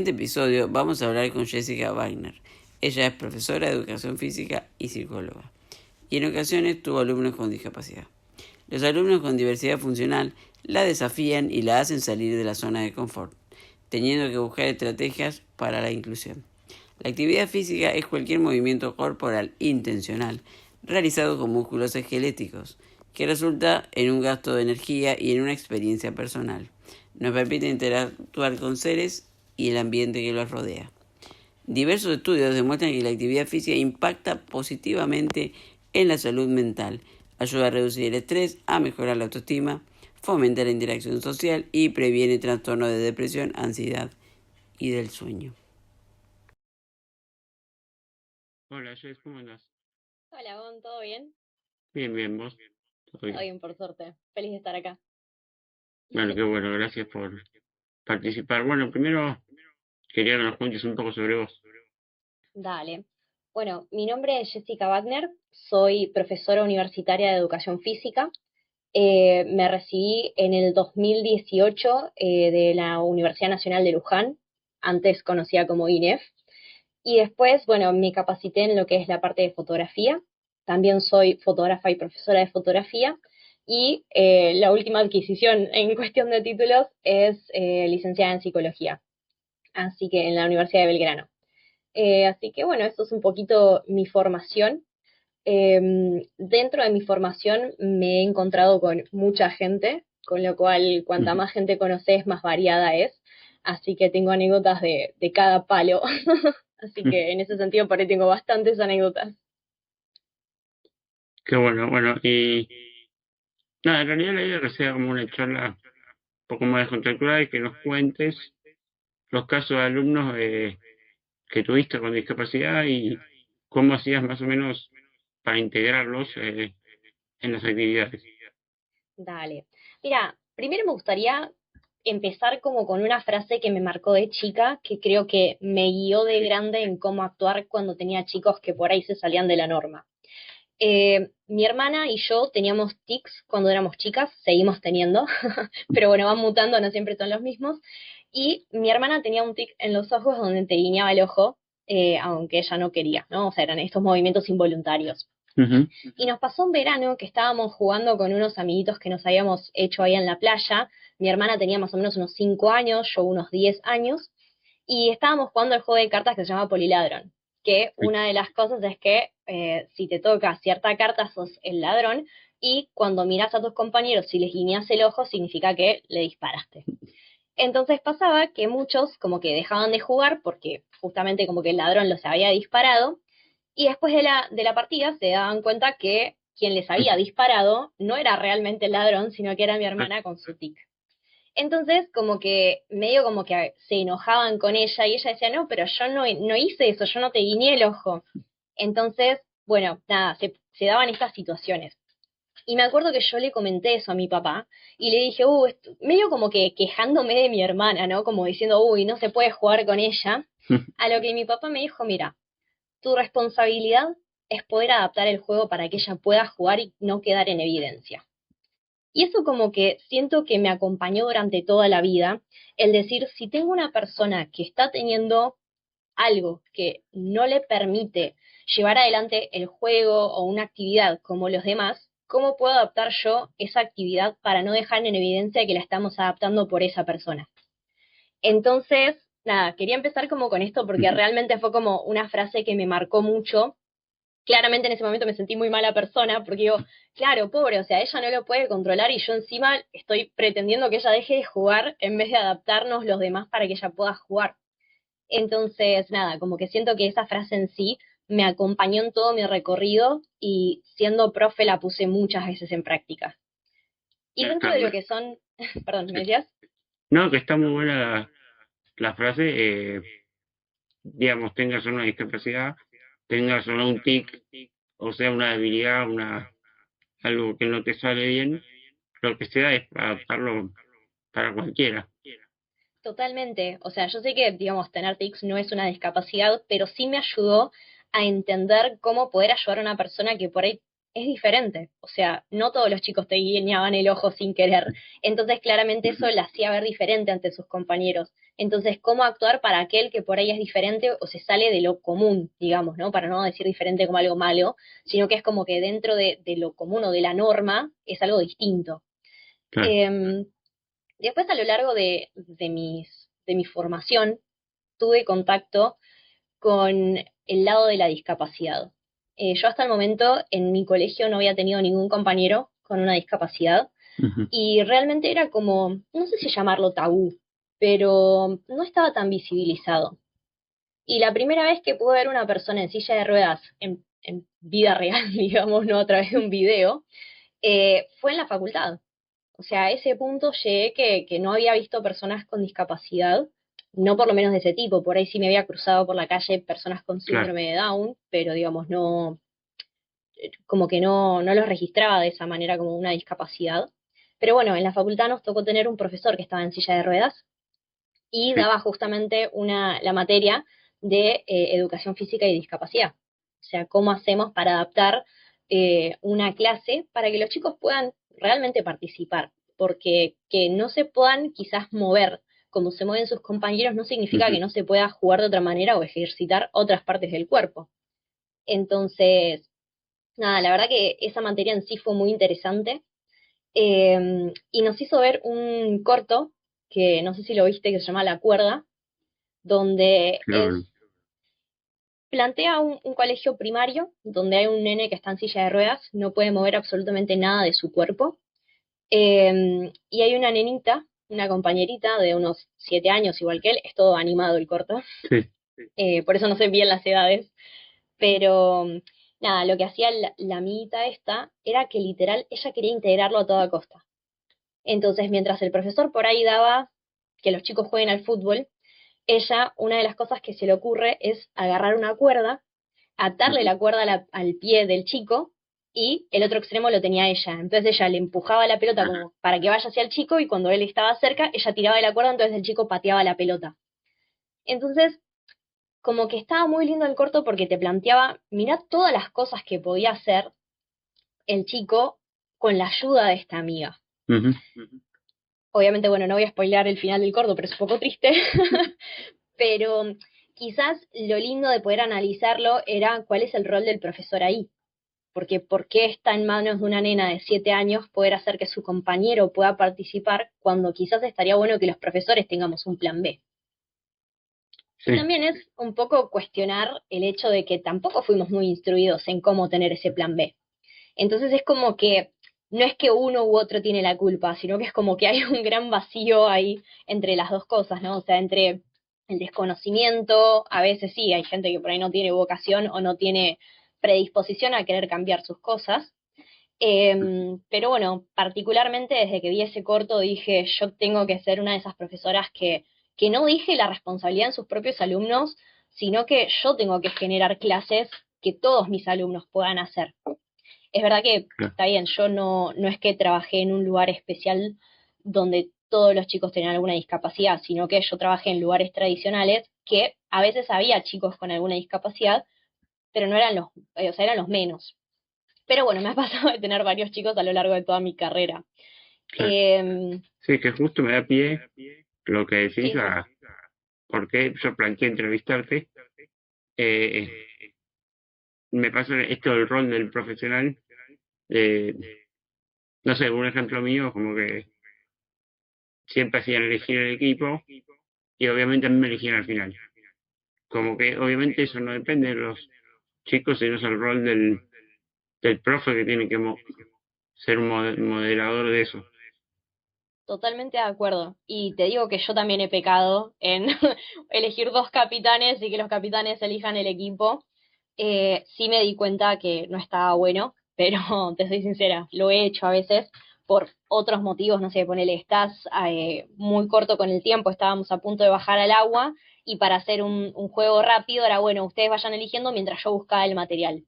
En este episodio vamos a hablar con Jessica Wagner. Ella es profesora de educación física y psicóloga, y en ocasiones tuvo alumnos con discapacidad. Los alumnos con diversidad funcional la desafían y la hacen salir de la zona de confort, teniendo que buscar estrategias para la inclusión. La actividad física es cualquier movimiento corporal intencional realizado con músculos esqueléticos, que resulta en un gasto de energía y en una experiencia personal. Nos permite interactuar con seres y el ambiente que los rodea. Diversos estudios demuestran que la actividad física impacta positivamente en la salud mental, ayuda a reducir el estrés, a mejorar la autoestima, fomenta la interacción social y previene trastornos de depresión, ansiedad y del sueño. Hola, Jess, ¿cómo andás? Hola, Gon, ¿todo bien? Bien, bien, ¿vos? Todo Todo bien. bien, por suerte. Feliz de estar acá. Bueno, qué bueno, gracias por participar. Bueno, primero quería que nos cuentes un poco sobre vos. Dale. Bueno, mi nombre es Jessica Wagner, soy profesora universitaria de educación física. Me recibí en el 2018 de la Universidad Nacional de Luján, antes conocida como INEF, y después, bueno, me capacité en lo que es la parte de fotografía. También soy fotógrafa y profesora de fotografía. Y la última adquisición en cuestión de títulos es licenciada en psicología, así que en la Universidad de Belgrano. Así que bueno, eso es un poquito mi formación. Dentro de mi formación me he encontrado con mucha gente, con lo cual cuanta más gente conoces, más variada es. Así que tengo anécdotas de cada palo. Así que en ese sentido por ahí tengo bastantes anécdotas. Qué bueno, bueno, y nada, en realidad la idea es que sea como una charla un poco más descontracturada y que nos cuentes los casos de alumnos que tuviste con discapacidad y cómo hacías más o menos para integrarlos en las actividades. Dale. Mira, primero me gustaría empezar como con una frase que me marcó de chica, que creo que me guió de grande en cómo actuar cuando tenía chicos que por ahí se salían de la norma. Mi hermana y yo teníamos tics cuando éramos chicas, seguimos teniendo, pero bueno, van mutando, no siempre son los mismos. Y mi hermana tenía un tic en los ojos donde te guiñaba el ojo, aunque ella no quería, ¿no? O sea, eran estos movimientos involuntarios. Ujú. Y nos pasó un verano que estábamos jugando con unos amiguitos que nos habíamos hecho ahí en la playa. Mi hermana tenía más o menos unos 5 años, yo unos 10 años, y estábamos jugando el juego de cartas que se llama Poliladron, que una de las cosas es que si te toca cierta carta sos el ladrón, y cuando miras a tus compañeros, si les guiñas el ojo, significa que le disparaste. Entonces pasaba que muchos como que dejaban de jugar porque justamente como que el ladrón los había disparado, y después de la partida se daban cuenta que quien les había disparado no era realmente el ladrón, sino que era mi hermana con su tic. Entonces, como que medio como que se enojaban con ella y ella decía, no, pero yo no hice eso, yo no te guiñé el ojo. Entonces, bueno, nada, se daban estas situaciones. Y me acuerdo que yo le comenté eso a mi papá y le dije, medio como que quejándome de mi hermana, ¿no? Como diciendo, uy, no se puede jugar con ella. A lo que mi papá me dijo, mira, tu responsabilidad es poder adaptar el juego para que ella pueda jugar y no quedar en evidencia. Y eso como que siento que me acompañó durante toda la vida, el decir, si tengo una persona que está teniendo algo que no le permite llevar adelante el juego o una actividad como los demás, ¿cómo puedo adaptar yo esa actividad para no dejar en evidencia que la estamos adaptando por esa persona? Entonces, nada, quería empezar como con esto porque realmente fue como una frase que me marcó mucho. Claramente en ese momento me sentí muy mala persona porque digo, claro, pobre, o sea, ella no lo puede controlar y yo encima estoy pretendiendo que ella deje de jugar en vez de adaptarnos los demás para que ella pueda jugar. Entonces, nada, como que siento que esa frase en sí me acompañó en todo mi recorrido y siendo profe la puse muchas veces en práctica. Y dentro Está de lo bueno. que son, perdón, ¿me Sí. decías? No, que está muy buena la frase, digamos, tengas una discapacidad, tengas o no un tic, o sea, una debilidad, algo que no te sale bien, lo que sea es adaptarlo para cualquiera. Totalmente. O sea, yo sé que, digamos, tener tics no es una discapacidad, pero sí me ayudó a entender cómo poder ayudar a una persona que por ahí es diferente. O sea, no todos los chicos te guiñaban el ojo sin querer. Entonces, claramente eso la hacía ver diferente ante sus compañeros. Entonces, ¿cómo actuar para aquel que por ahí es diferente o se sale de lo común, digamos, ¿no? Para no decir diferente como algo malo, sino que es como que dentro de lo común o de la norma es algo distinto. Claro. Eh, Después, a lo largo de mi formación, tuve contacto con el lado de la discapacidad. Yo hasta el momento en mi colegio no había tenido ningún compañero con una discapacidad Ujú. y realmente era como, no sé si llamarlo tabú, pero no estaba tan visibilizado. Y la primera vez que pude ver una persona en silla de ruedas en vida real, digamos, no a través de un video, fue en la facultad. O sea, a ese punto llegué que no había visto personas con discapacidad, no por lo menos de ese tipo, por ahí sí me había cruzado por la calle personas con Claro. síndrome de Down, pero digamos, no, como que no los registraba de esa manera como una discapacidad. Pero bueno, en la facultad nos tocó tener un profesor que estaba en silla de ruedas y Sí. daba justamente la materia de educación física y discapacidad. O sea, cómo hacemos para adaptar una clase para que los chicos puedan realmente participar, porque que no se puedan quizás mover como se mueven sus compañeros no significa que Ujú. no se pueda jugar de otra manera o ejercitar otras partes del cuerpo. Entonces, nada, la verdad que esa materia en sí fue muy interesante y nos hizo ver un corto que no sé si lo viste, que se llama La Cuerda, donde Claro. plantea un colegio primario donde hay un nene que está en silla de ruedas, no puede mover absolutamente nada de su cuerpo, y hay una nenita, una compañerita de unos 7 años igual que él, es todo animado el corto, Sí. por eso no sé bien las edades, pero nada, lo que hacía la amiguita esta era que literal ella quería integrarlo a toda costa. Entonces, mientras el profesor por ahí daba que los chicos jueguen al fútbol, ella, una de las cosas que se le ocurre es agarrar una cuerda, atarle Ujú. la cuerda al pie del chico y el otro extremo lo tenía ella. Entonces ella le empujaba la pelota Ajá. como para que vaya hacia el chico y cuando él estaba cerca, ella tiraba de la cuerda, entonces el chico pateaba la pelota. Entonces, como que estaba muy lindo el corto porque te planteaba, mirá todas las cosas que podía hacer el chico con la ayuda de esta amiga. Ujú. Obviamente, bueno, no voy a spoilear el final del corto, pero es un poco triste. Pero quizás lo lindo de poder analizarlo era cuál es el rol del profesor ahí. Porque ¿por qué está en manos de una nena de 7 años poder hacer que su compañero pueda participar cuando quizás estaría bueno que los profesores tengamos un plan B? Y Sí. también es un poco cuestionar el hecho de que tampoco fuimos muy instruidos en cómo tener ese plan B. Entonces es como que no es que uno u otro tiene la culpa, sino que es como que hay un gran vacío ahí entre las dos cosas, ¿no? O sea, entre el desconocimiento, a veces sí, hay gente que por ahí no tiene vocación o no tiene predisposición a querer cambiar sus cosas. Pero bueno, particularmente desde que vi ese corto dije, yo tengo que ser una de esas profesoras que no dije la responsabilidad en sus propios alumnos, sino que yo tengo que generar clases que todos mis alumnos puedan hacer. Es verdad que Claro. está bien, yo no es que trabajé en un lugar especial donde todos los chicos tenían alguna discapacidad, sino que yo trabajé en lugares tradicionales que a veces había chicos con alguna discapacidad, pero no eran o sea, eran los menos. Pero bueno, me ha pasado de tener varios chicos a lo largo de toda mi carrera. Claro. Eh, Sí, que justo me da pie lo que decís sí, sí, a por qué yo planteé entrevistarte. Eh, Me pasa esto del rol del profesional. eh, no sé, un ejemplo mío, como que siempre hacían elegir el equipo y obviamente a mí me elegían al final. Como que obviamente eso no depende de los chicos, sino es el rol del profe que tiene que ser un moderador de eso. totalmente de acuerdo. Y te digo que yo también he pecado en elegir dos capitanes y que los capitanes elijan el equipo. Sí me di cuenta que no estaba bueno, pero te soy sincera, lo he hecho a veces por otros motivos, no sé, ponele, estás muy corto con el tiempo, estábamos a punto de bajar al agua y para hacer un juego rápido era bueno, ustedes vayan eligiendo mientras yo buscaba el material.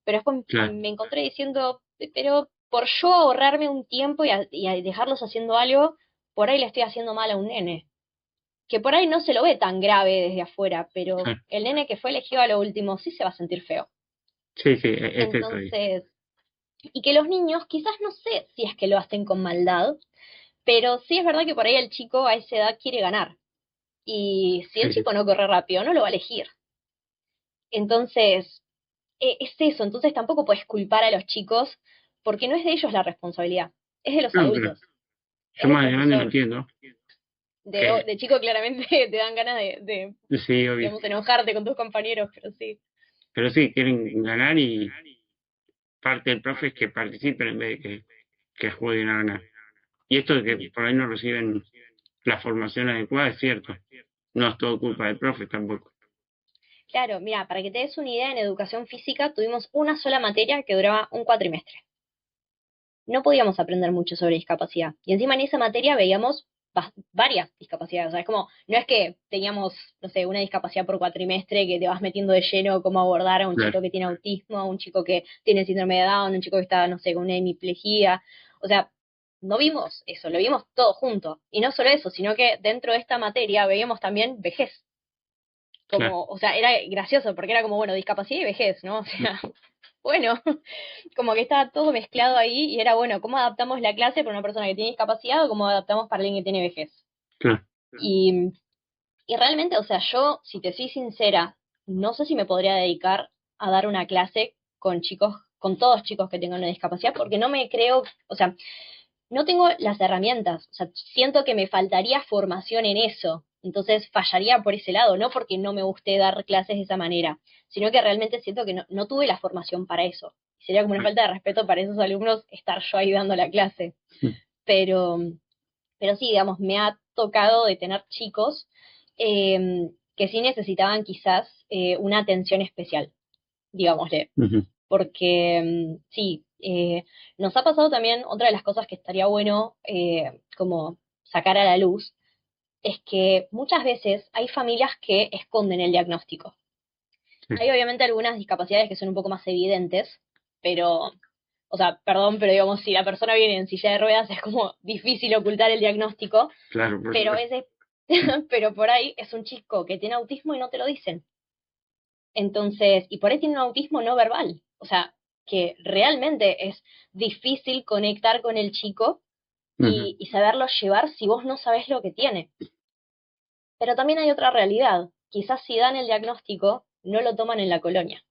Pero después Claro. me encontré diciendo, pero por yo ahorrarme un tiempo y a dejarlos haciendo algo, por ahí le estoy haciendo mal a un nene. Que por ahí no se lo ve tan grave desde afuera, pero Claro. el nene que fue elegido a lo último sí se va a sentir feo. Sí, sí, es eso. Entonces, Y que los niños, quizás no sé si es que lo hacen con maldad, pero sí es verdad que por ahí el chico a esa edad quiere ganar. Y si el Sí, sí. chico no corre rápido, no lo va a elegir. Entonces, es eso. Entonces tampoco puedes culpar a los chicos porque no es de ellos la responsabilidad, es de los No, pero adultos, yo es del más de grande lo profesor. entiendo, que De chico claramente te dan ganas de, sí, obvio. digamos, enojarte con tus compañeros, pero sí. Pero sí, quieren ganar y parte del profe es que participen en vez de que jueguen a ganar. Y esto de que por ahí no reciben la formación adecuada es cierto. No es todo culpa del profe tampoco. Claro, mira, para que te des una idea, en educación física tuvimos una sola materia que duraba un cuatrimestre. No podíamos aprender mucho sobre discapacidad. Y encima en esa materia veíamos varias discapacidades. O sea, es como, no es que teníamos, no sé, una discapacidad por cuatrimestre que te vas metiendo de lleno cómo abordar a un Claro. chico que tiene autismo, a un chico que tiene síndrome de Down, un chico que está, no sé, con una hemiplegia. O sea, no vimos eso, lo vimos todo junto. Y no solo eso, sino que dentro de esta materia veíamos también vejez. Claro. Como, o sea, era gracioso porque era como, bueno, discapacidad y vejez, ¿no? O sea, bueno, como que estaba todo mezclado ahí y era bueno, ¿cómo adaptamos la clase para una persona que tiene discapacidad o cómo adaptamos para alguien que tiene vejez? Claro. Y, y realmente, o sea, yo, si te soy sincera, no sé si me podría dedicar a dar una clase con chicos, con todos chicos que tengan una discapacidad, porque no me creo, o sea, no tengo las herramientas, o sea, siento que me faltaría formación en eso, entonces fallaría por ese lado, no porque no me guste dar clases de esa manera, sino que realmente siento que no tuve la formación para eso. Sería como una falta de respeto para esos alumnos estar yo ahí dando la clase. Pero, pero sí, digamos, me ha tocado de tener chicos que sí necesitaban quizás una atención especial, digámosle, Ujú. porque sí, nos ha pasado también, otra de las cosas que estaría bueno como sacar a la luz, es que muchas veces hay familias que esconden el diagnóstico. Sí. Hay obviamente algunas discapacidades que son un poco más evidentes, pero, o sea, perdón, pero digamos, si la persona viene en silla de ruedas es como difícil ocultar el diagnóstico, Claro, por pero supuesto. ese, pero por ahí es un chico que tiene autismo y no te lo dicen. Entonces, y por ahí tiene un autismo no verbal. O sea, que realmente es difícil conectar con el chico Ujú. y saberlo llevar si vos no sabés lo que tiene. Pero también hay otra realidad. Quizás si dan el diagnóstico, no lo toman en la colonia.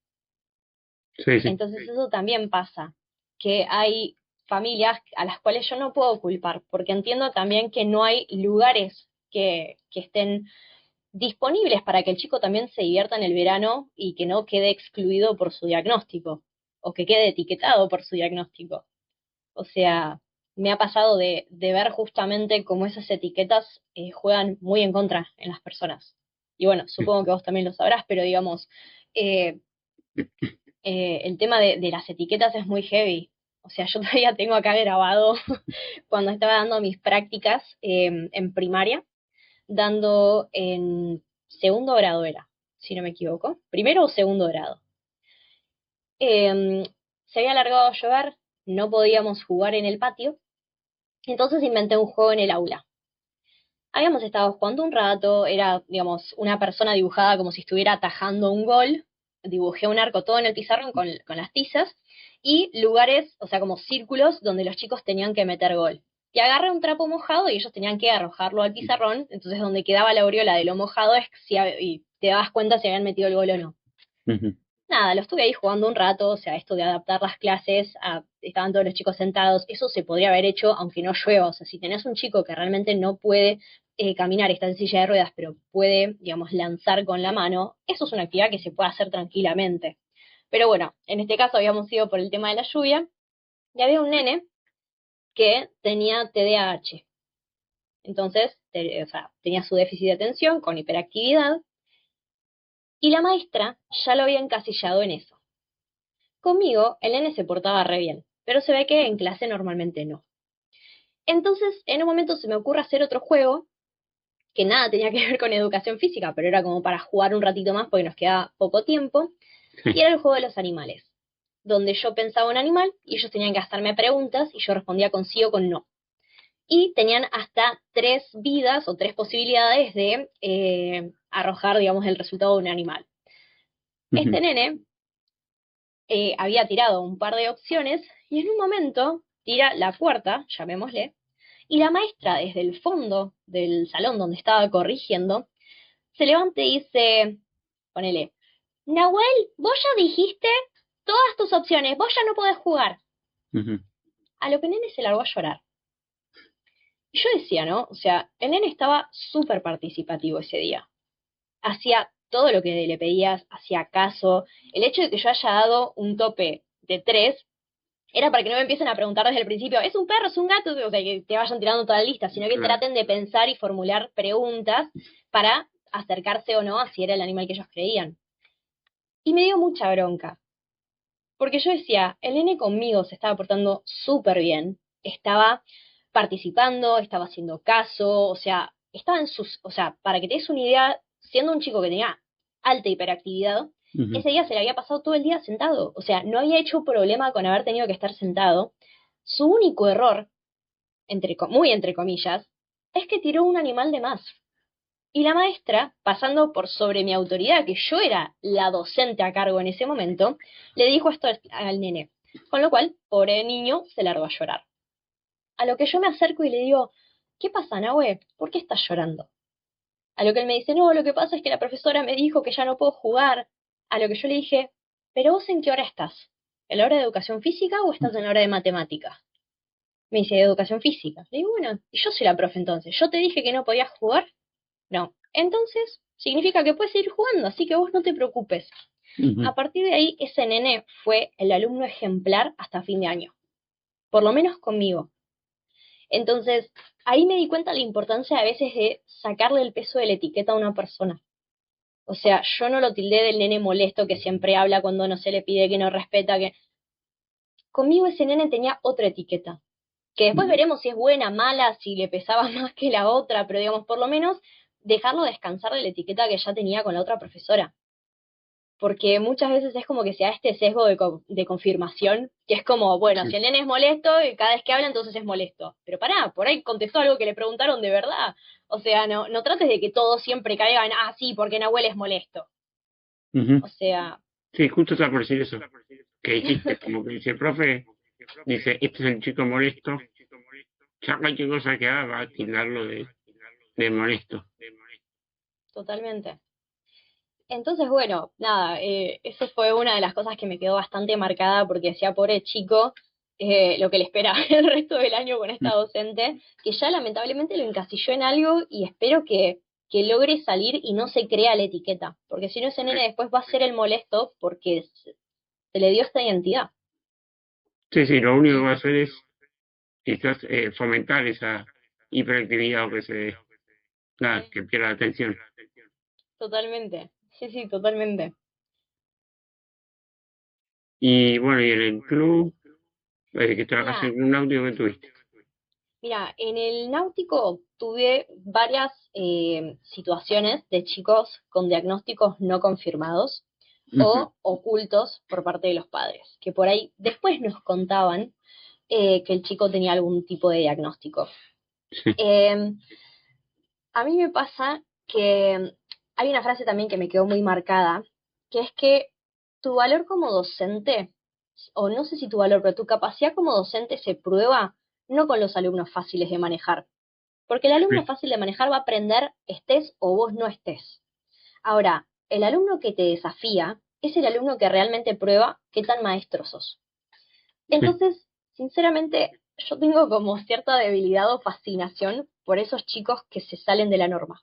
Sí, sí. Entonces eso también pasa, que hay familias a las cuales yo no puedo culpar, porque entiendo también que no hay lugares que estén disponibles para que el chico también se divierta en el verano y que no quede excluido por su diagnóstico o que quede etiquetado por su diagnóstico. O sea, me ha pasado de ver justamente cómo esas etiquetas juegan muy en contra en las personas. Y bueno, Sí. supongo que vos también lo sabrás, pero digamos, eh, el tema de las etiquetas es muy heavy. O sea, yo todavía tengo acá grabado cuando estaba dando mis prácticas en primaria, dando en segundo grado era, si no me equivoco, primero o segundo grado. Se había alargado a llover, no podíamos jugar en el patio, entonces inventé un juego en el aula. Habíamos estado jugando un rato, era, digamos, una persona dibujada como si estuviera atajando un gol, dibujé un arco todo en el pizarrón con las tizas, y lugares, o sea, como círculos donde los chicos tenían que meter gol. Y agarré un trapo mojado y ellos tenían que arrojarlo al pizarrón, entonces donde quedaba la aureola de lo mojado es si, y te dabas cuenta si habían metido el gol o no. Ujú. Nada, lo estuve ahí jugando un rato, o sea, esto de adaptar las clases, estaban todos los chicos sentados, eso se podría haber hecho aunque no llueva, o sea, si tenés un chico que realmente no puede caminar, está en silla de ruedas, pero puede, digamos, lanzar con la mano, eso es una actividad que se puede hacer tranquilamente. Pero bueno, en este caso habíamos ido por el tema de la lluvia, y había un nene que tenía TDAH, entonces, o sea, tenía su déficit de atención con hiperactividad, y la maestra ya lo había encasillado en eso. Conmigo, el nene se portaba re bien, pero se ve que en clase normalmente no. Entonces, en un momento se me ocurre hacer otro juego que nada tenía que ver con educación física, pero era como para jugar un ratito más porque nos quedaba poco tiempo, y Sí. era el juego de los animales, donde yo pensaba un animal y ellos tenían que hacerme preguntas y yo respondía con sí o con no. Y tenían hasta 3 vidas o 3 posibilidades de arrojar, digamos, el resultado de un animal. Este Ujú. nene había tirado un par de opciones Y en un momento tira la puerta, llamémosle, y la maestra desde el fondo del salón donde estaba corrigiendo, se levanta y dice, ponele, Nahuel, vos ya dijiste todas tus opciones, vos ya no podés jugar. Ujú. A lo que el nene se largó a llorar. Y yo decía, ¿no? O sea, el nene estaba súper participativo ese día. Hacía todo lo que le pedías, hacía caso. El hecho de que yo haya dado un tope de 3 era para que no me empiecen a preguntar desde el principio, ¿es un perro, es un gato? O sea, que te vayan tirando toda la lista, sino que Claro. traten de pensar y formular preguntas para acercarse o no a si era el animal que ellos creían. Y me dio mucha bronca, porque yo decía, el nene conmigo se estaba portando súper bien, estaba participando, estaba haciendo caso, o sea, estaba en sus, o sea, para que te des una idea, siendo un chico que tenía alta hiperactividad, Ujú. ese día se le había pasado todo el día sentado, o sea, no había hecho problema con haber tenido que estar sentado. Su único error, muy entre comillas, es que tiró un animal de más. Y la maestra, pasando por sobre mi autoridad, que yo era la docente a cargo en ese momento, le dijo esto al nene. Con lo cual, pobre niño, se largó a llorar. A lo que yo me acerco y le digo, ¿qué pasa, Nahue? ¿Por qué estás llorando? A lo que él me dice, no, lo que pasa es que la profesora me dijo que ya no puedo jugar. A lo que yo le dije, ¿pero vos en qué hora estás? ¿En la hora de educación física o estás en la hora de matemática? Me dice, de educación física. Le digo, bueno, y yo soy la profe entonces. ¿Yo te dije que no podías jugar? No. Entonces, significa que puedes seguir jugando, así que vos no te preocupes. Ujú. A partir de ahí, ese nene fue el alumno ejemplar hasta fin de año. Por lo menos conmigo. Entonces, ahí me di cuenta de la importancia a veces de sacarle el peso de la etiqueta a una persona. O sea, yo no lo tildé del nene molesto que siempre habla cuando no se le pide, que no respeta, que... Conmigo ese nene tenía otra etiqueta. Que después veremos si es buena, mala, si le pesaba más que la otra, pero digamos, por lo menos dejarlo descansar de la etiqueta que ya tenía con la otra profesora. Porque muchas veces es como que se da este sesgo de confirmación, que es como, bueno, Sí. si el nene es molesto y cada vez que habla entonces es molesto. Pero pará, por ahí contestó algo que le preguntaron de verdad. O sea, no trates de que todos siempre caigan, ah, sí, porque Nahuel es molesto. Ujú. O sea, Sí, justo estaba por decir eso que dijiste, como que dice el profe, dice, este es el chico molesto, ya cualquier cosa que haga va a tildarlo de molesto. totalmente. Entonces, bueno, nada, eso fue una de las cosas que me quedó bastante marcada porque decía, pobre chico, lo que le espera el resto del año con esta docente, que ya lamentablemente lo encasilló en algo y espero que logre salir y no se crea la etiqueta, porque si no ese nene después va a ser el molesto porque se le dio esta identidad. Sí, sí, lo único que va a hacer es quizás fomentar esa hiperactividad o que se, nada, que pierda la atención. Totalmente, sí, sí, totalmente. Y bueno, y en el club, que trabajas Mira, en un audio que tuviste. Mira, en el náutico tuve varias situaciones de chicos con diagnósticos no confirmados Ujú. o ocultos por parte de los padres, que por ahí después nos contaban que el chico tenía algún tipo de diagnóstico. Sí, Eh, a mí me pasa que hay una frase también que me quedó muy marcada, que es que tu valor como docente, o no sé si tu valor, pero tu capacidad como docente se prueba no con los alumnos fáciles de manejar, porque el alumno sí, fácil de manejar va a aprender estés o vos no estés. Ahora, el alumno que te desafía es el alumno que realmente prueba qué tan maestro sos. sí. Entonces, sinceramente, yo tengo como cierta debilidad o fascinación por esos chicos que se salen de la norma,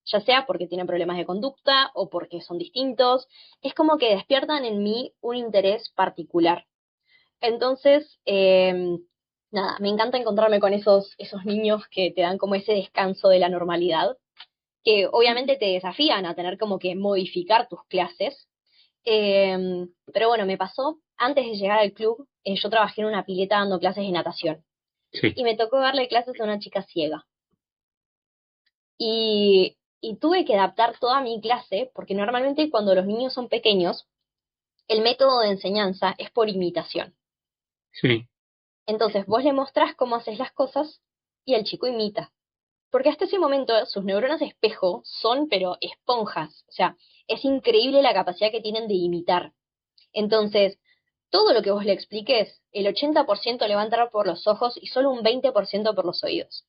ya sea porque tienen problemas de conducta o porque son distintos, es como que despiertan en mí un interés particular. Entonces, nada, me encanta encontrarme con esos niños que te dan como ese descanso de la normalidad, que obviamente te desafían a tener como que modificar tus clases. Pero bueno, me pasó, antes de llegar al club, yo trabajé en una pileta dando clases de natación Sí. y me tocó darle clases a una chica ciega. Y tuve que adaptar toda mi clase, porque normalmente cuando los niños son pequeños, el método de enseñanza es por imitación. Sí. Entonces vos le mostrás cómo haces las cosas y el chico imita. Porque hasta ese momento sus neuronas espejo son pero esponjas. O sea, es increíble la capacidad que tienen de imitar. Entonces, todo lo que vos le expliques, el 80% le va a entrar por los ojos y solo un 20% por los oídos.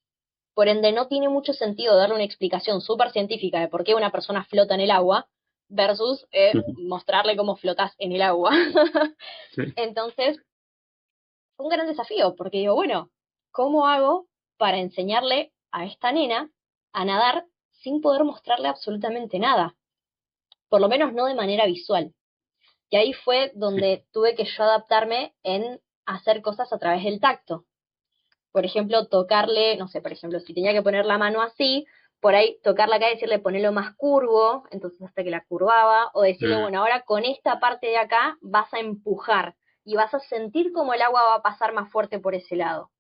Por ende, no tiene mucho sentido darle una explicación súper científica de por qué una persona flota en el agua versus mostrarle cómo flotas en el agua. Sí. Entonces, fue un gran desafío, porque digo, bueno, ¿cómo hago para enseñarle a esta nena a nadar sin poder mostrarle absolutamente nada? Por lo menos no de manera visual. Y ahí fue donde tuve que yo adaptarme en hacer cosas a través del tacto. Por ejemplo, tocarle, no sé, por ejemplo, si tenía que poner la mano así, por ahí tocarla acá y decirle ponelo más curvo, entonces hasta que la curvaba, o decirle, bueno, ahora con esta parte de acá vas a empujar y vas a sentir como el agua va a pasar más fuerte por ese lado.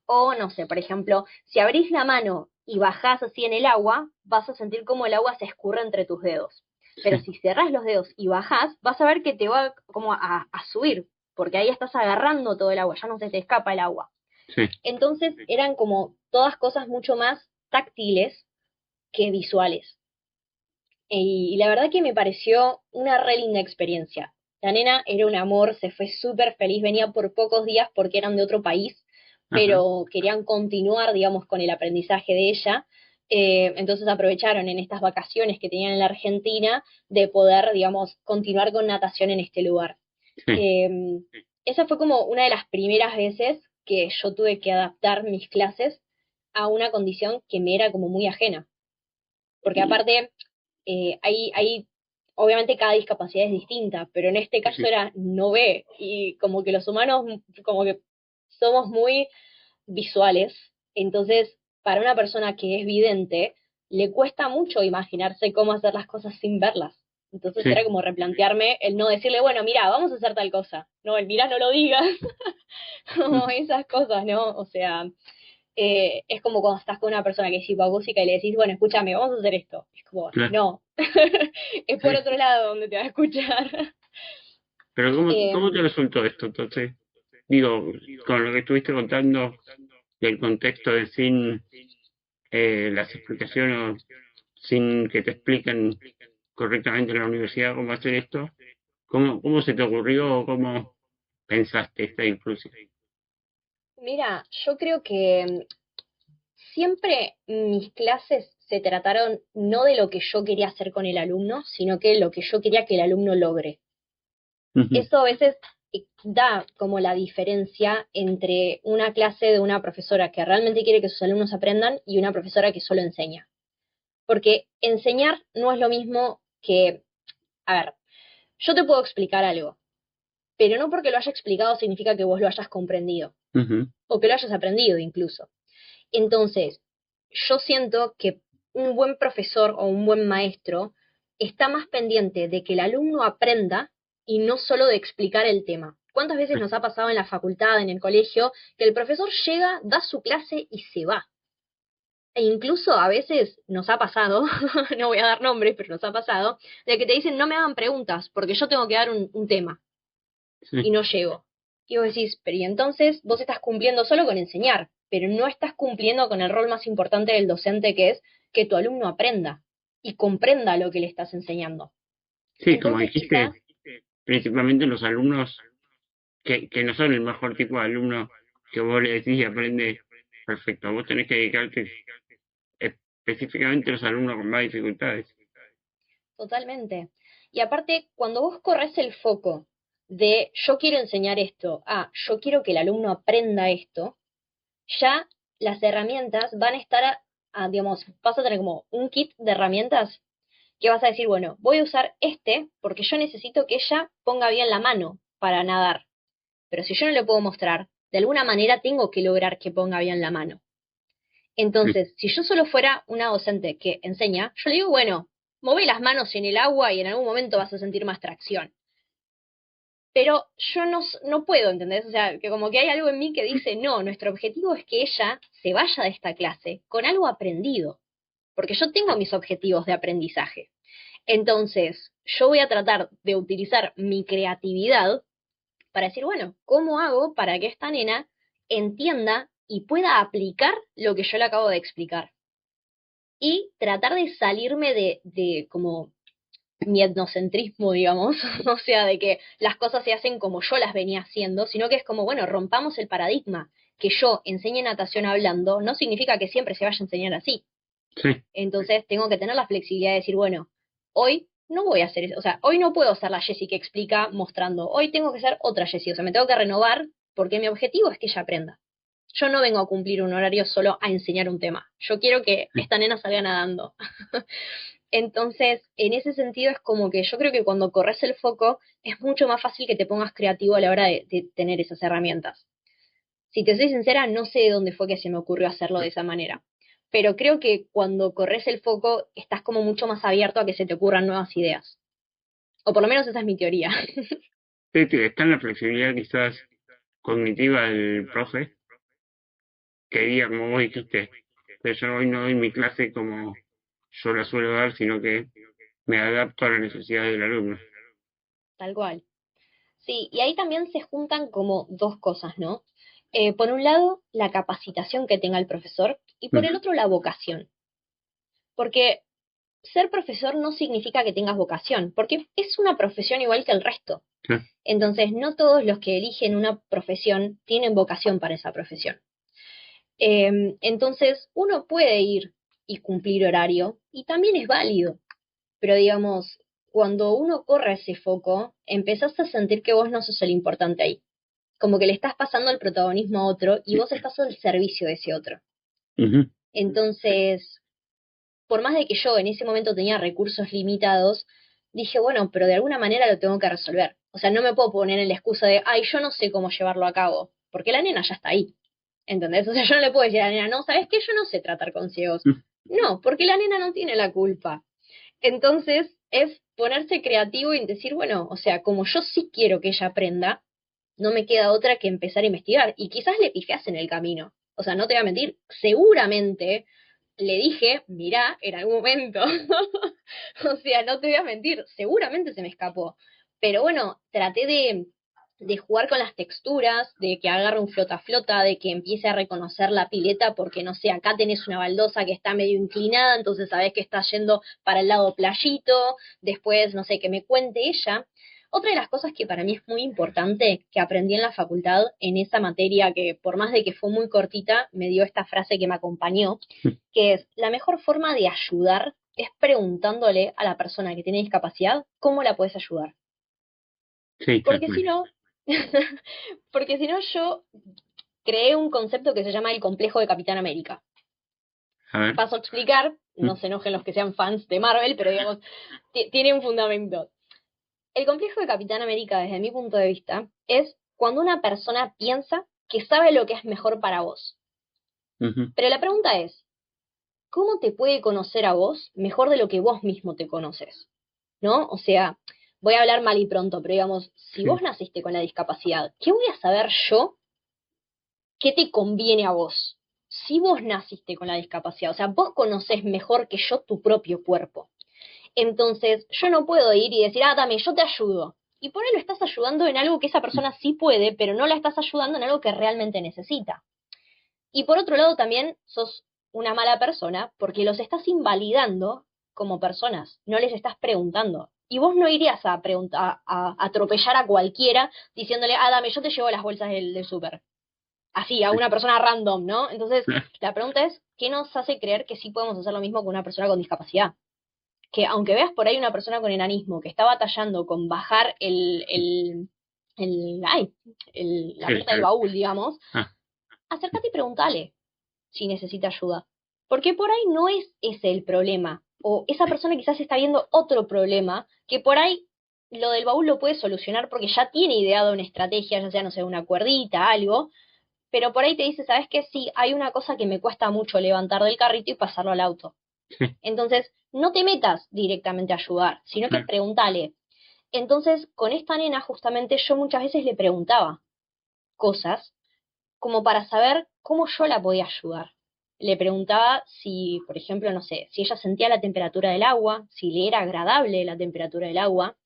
O, no sé, por ejemplo, si abrís la mano y bajás así en el agua, vas a sentir como el agua se escurre entre tus dedos. Pero si cerrás los dedos y bajás, vas a ver que te va como a subir, porque ahí estás agarrando todo el agua, ya no se te escapa el agua. Sí. Entonces eran como todas cosas mucho más táctiles que visuales. Y la verdad que me pareció una re linda experiencia. La nena era un amor, se fue súper feliz, venía por pocos días porque eran de otro país, pero querían continuar, digamos, con el aprendizaje de ella. Entonces aprovecharon en estas vacaciones que tenían en la Argentina de poder, digamos, continuar con natación en este lugar. Sí. Esa fue como una de las primeras veces que yo tuve que adaptar mis clases a una condición que me era como muy ajena. Porque aparte, obviamente cada discapacidad es distinta, pero en este caso Sí. era no ve, y como que los humanos como que somos muy visuales, entonces para una persona que es vidente, le cuesta mucho imaginarse cómo hacer las cosas sin verlas. Entonces era Sí. como replantearme el no decirle, bueno, mira, vamos a hacer tal cosa. No, el mira, no lo digas. Como esas cosas, ¿no? O sea, es como cuando estás con una persona que es hipacúsica y le decís, bueno, escúchame, vamos a hacer esto. Es como, Claro. no, es por Sí. otro lado donde te va a escuchar. Pero ¿cómo te Em, resultó esto entonces? Digo, con lo que estuviste contando del contexto de sin las explicaciones, sin que te expliquen correctamente en la universidad cómo hacer esto, ¿cómo se te ocurrió o cómo pensaste esta inclusión? Mira, yo creo que siempre mis clases se trataron no de lo que yo quería hacer con el alumno, sino que lo que yo quería que el alumno logre. Ujú. Eso a veces da como la diferencia entre una clase de una profesora que realmente quiere que sus alumnos aprendan y una profesora que solo enseña. Porque enseñar no es lo mismo que, a ver, yo te puedo explicar algo, pero no porque lo haya explicado significa que vos lo hayas comprendido, Ujú. o que lo hayas aprendido incluso. Entonces, yo siento que un buen profesor o un buen maestro está más pendiente de que el alumno aprenda y no solo de explicar el tema. ¿Cuántas veces nos ha pasado en la facultad, en el colegio, que el profesor llega, da su clase y se va? E incluso a veces nos ha pasado, no voy a dar nombres, pero nos ha pasado, de que te dicen no me hagan preguntas porque yo tengo que dar un tema y Sí. no llego. Y vos decís, pero y entonces vos estás cumpliendo solo con enseñar, pero no estás cumpliendo con el rol más importante del docente, que es que tu alumno aprenda y comprenda lo que le estás enseñando. Sí, como Entonces quizás, dijiste, principalmente los alumnos que no son el mejor tipo de alumno que vos le decís y aprende perfecto. Vos tenés que dedicarte específicamente a los alumnos con más dificultades. totalmente. Y aparte, cuando vos corres el foco de yo quiero enseñar esto a yo quiero que el alumno aprenda esto, ya las herramientas van a estar, digamos, vas a tener como un kit de herramientas que vas a decir, bueno, voy a usar este porque yo necesito que ella ponga bien la mano para nadar. Pero si yo no le puedo mostrar, de alguna manera tengo que lograr que ponga bien la mano. Sí. Entonces, si yo solo fuera una docente que enseña, yo le digo, bueno, mueve las manos en el agua y en algún momento vas a sentir más tracción. Pero yo no puedo, ¿entendés? O sea, que como que hay algo en mí que dice, no, nuestro objetivo es que ella se vaya de esta clase con algo aprendido, porque yo tengo mis objetivos de aprendizaje. Entonces, yo voy a tratar de utilizar mi creatividad para decir, bueno, ¿cómo hago para que esta nena entienda y pueda aplicar lo que yo le acabo de explicar? Y tratar de salirme de como mi etnocentrismo, digamos, o sea, de que las cosas se hacen como yo las venía haciendo, sino que es como, bueno, rompamos el paradigma. Que yo enseñe natación hablando no significa que siempre se vaya a enseñar así. Sí, Entonces tengo que tener la flexibilidad de decir, bueno, hoy no voy a hacer eso, o sea, hoy no puedo ser la Jessie que explica mostrando, hoy tengo que ser otra Jessie, o sea, me tengo que renovar porque mi objetivo es que ella aprenda. Yo no vengo a cumplir un horario solo a enseñar un tema, yo quiero que sí, esta nena salga nadando. Entonces, en ese sentido es como que yo creo que cuando corres el foco es mucho más fácil que te pongas creativo a la hora de tener esas herramientas. Si te soy sincera, no sé de dónde fue que se me ocurrió hacerlo de esa manera. Pero creo que cuando corres el foco estás como mucho más abierto a que se te ocurran nuevas ideas. O por lo menos esa es mi teoría. sí, está en la flexibilidad quizás cognitiva del profe, que diga como vos dijiste, que yo hoy no doy mi clase como yo la suelo dar, sino que me adapto a las necesidades del alumno. Tal cual. Sí, y ahí también se juntan como dos cosas, ¿no? Por un lado, la capacitación que tenga el profesor y por el Ujú, otro, la vocación. Porque ser profesor no significa que tengas vocación, porque es una profesión igual que el resto. sí, Entonces, no todos los que eligen una profesión tienen vocación para esa profesión. Entonces, uno puede ir y cumplir horario y también es válido, pero digamos, cuando uno corre ese foco, empezás a sentir que vos no sos el importante ahí, como que le estás pasando el protagonismo a otro y vos estás al servicio de ese otro. ujú, Entonces, por más de que yo en ese momento tenía recursos limitados, dije, bueno, pero de alguna manera lo tengo que resolver. O sea, no me puedo poner en la excusa de, ay, yo no sé cómo llevarlo a cabo, porque la nena ya está ahí. ¿Entendés? O sea, yo no le puedo decir a la nena, no, ¿sabes qué? Yo no sé tratar con ciegos. ujú, No, porque la nena no tiene la culpa. Entonces, es ponerse creativo y decir, bueno, o sea, como yo sí quiero que ella aprenda, no me queda otra que empezar a investigar. Y quizás le pifias en el camino. O sea, no te voy a mentir, seguramente le dije, mirá, en algún momento. O sea, no te voy a mentir, seguramente se me escapó. Pero bueno, traté de jugar con las texturas, de que agarre un flota-flota, de que empiece a reconocer la pileta, porque no sé, acá tenés una baldosa que está medio inclinada, entonces sabés que está yendo para el lado playito, después, no sé, que me cuente ella. Otra de las cosas que para mí es muy importante, que aprendí en la facultad, en esa materia que por más de que fue muy cortita, me dio esta frase que me acompañó, que es, la mejor forma de ayudar es preguntándole a la persona que tiene discapacidad cómo la puedes ayudar. sí, tal Porque si cual. no, porque si no yo creé un concepto que se llama el complejo de Capitán América. A ver. Paso a explicar, no Mm, se enojen los que sean fans de Marvel, pero digamos, tiene un fundamento. El complejo de Capitán América, desde mi punto de vista, es cuando una persona piensa que sabe lo que es mejor para vos. ujú, Pero la pregunta es, ¿cómo te puede conocer a vos mejor de lo que vos mismo te conoces? ¿No? O sea, voy a hablar mal y pronto, pero digamos, si vos sí, naciste con la discapacidad, ¿qué voy a saber yo qué te conviene a vos? Si vos naciste con la discapacidad, o sea, vos conocés mejor que yo tu propio cuerpo. Entonces, yo no puedo ir y decir, ah, dame, yo te ayudo. Y por ahí lo estás ayudando en algo que esa persona sí puede, pero no la estás ayudando en algo que realmente necesita. Y por otro lado, también sos una mala persona porque los estás invalidando como personas, no les estás preguntando. Y vos no irías a preguntar, a atropellar a cualquiera diciéndole, ah, dame, yo te llevo las bolsas del súper. Así, a sí, una persona random, ¿no? Entonces, la pregunta es, ¿qué nos hace creer que sí podemos hacer lo mismo con una persona con discapacidad? Que aunque veas por ahí una persona con enanismo que está batallando con bajar la sí, puerta del baúl, digamos, ah, acércate y pregúntale si necesita ayuda. Porque por ahí no es ese el problema. O esa persona quizás está viendo otro problema que por ahí lo del baúl lo puede solucionar porque ya tiene ideado una estrategia, ya sea, no sé, una cuerdita, algo, pero por ahí te dice, ¿sabes qué? Sí, hay una cosa que me cuesta mucho levantar del carrito y pasarlo al auto. sí, Entonces, no te metas directamente a ayudar, sino que claro, preguntale. Entonces, con esta nena justamente yo muchas veces le preguntaba cosas como para saber cómo yo la podía ayudar. Le preguntaba si, por ejemplo, no sé, si ella sentía la temperatura del agua, si le era agradable la temperatura del agua,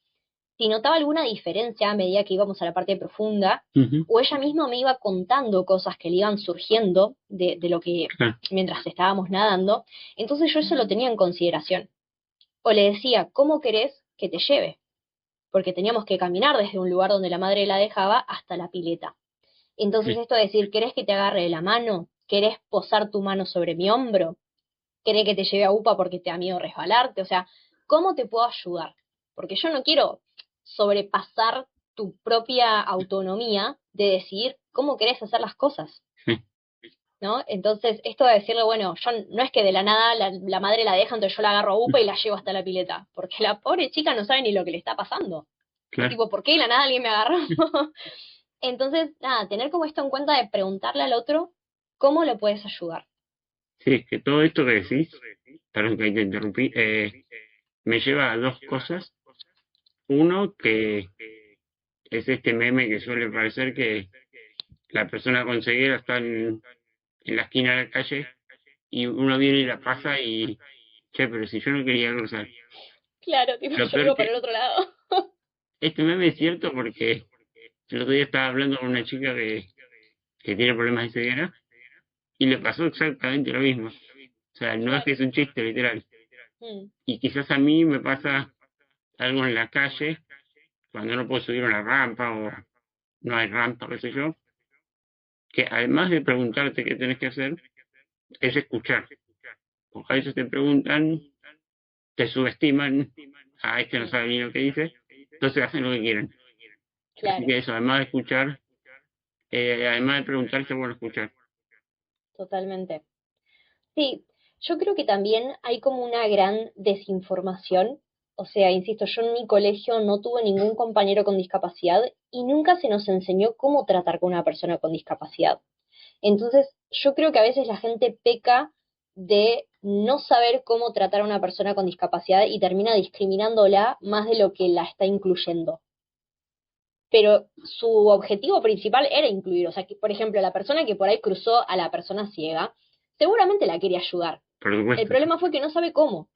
si notaba alguna diferencia a medida que íbamos a la parte profunda, ujú, o ella misma me iba contando cosas que le iban surgiendo de lo que claro, mientras estábamos nadando, entonces yo eso lo tenía en consideración. O le decía, ¿cómo querés que te lleve, porque teníamos que caminar desde un lugar donde la madre la dejaba hasta la pileta. Entonces Sí, esto de decir, ¿querés que te agarre de la mano? ¿Querés posar tu mano sobre mi hombro? ¿Querés que te lleve a UPA porque te da miedo resbalarte? O sea, ¿cómo te puedo ayudar? Porque yo no quiero sobrepasar tu propia autonomía de decidir cómo querés hacer las cosas, sí, ¿no? Entonces, esto de decirle, bueno, yo no es que de la nada la madre la deja, entonces yo la agarro a UPA y la llevo hasta la pileta, porque la pobre chica no sabe ni lo que le está pasando. Es claro. tipo, ¿por qué de la nada alguien me agarró? Entonces, nada, tener como esto en cuenta de preguntarle al otro cómo lo puedes ayudar. Sí, es que todo esto que decís, perdón que te interrumpí, me lleva a dos cosas. Uno, que es este meme que suele parecer que la persona con ceguera está en la esquina de la calle y uno viene y la pasa y, che, pero si yo no quería cruzar. Claro, tipo, Lo yo peor vivo para que el otro lado. este meme es cierto porque el otro día estaba hablando con una chica que tiene problemas de ceguera y le pasó exactamente lo mismo. O sea, no es que Claro. es un chiste literal. Mm, Y quizás a mí me pasa algo en la calle cuando no puedo subir una rampa o no hay rampa, qué sé yo, que además de preguntarte qué tenés que hacer, es escuchar. Porque a veces te preguntan, te subestiman, a este no mm, sabe ni lo que dice, entonces hacen lo que quieren. Así claro, que eso, además de escuchar, además de preguntarse, bueno, escuchar. totalmente. Sí, yo creo que también hay como una gran desinformación. O sea, insisto, yo en mi colegio no tuve ningún compañero con discapacidad y nunca se nos enseñó cómo tratar con una persona con discapacidad. Entonces, yo creo que a veces la gente peca de no saber cómo tratar a una persona con discapacidad y termina discriminándola más de lo que la está incluyendo. Pero su objetivo principal era incluir, o sea, que, por ejemplo, la persona que por ahí cruzó a la persona ciega, seguramente la quería ayudar. Por El supuesto. problema fue que no sabe cómo,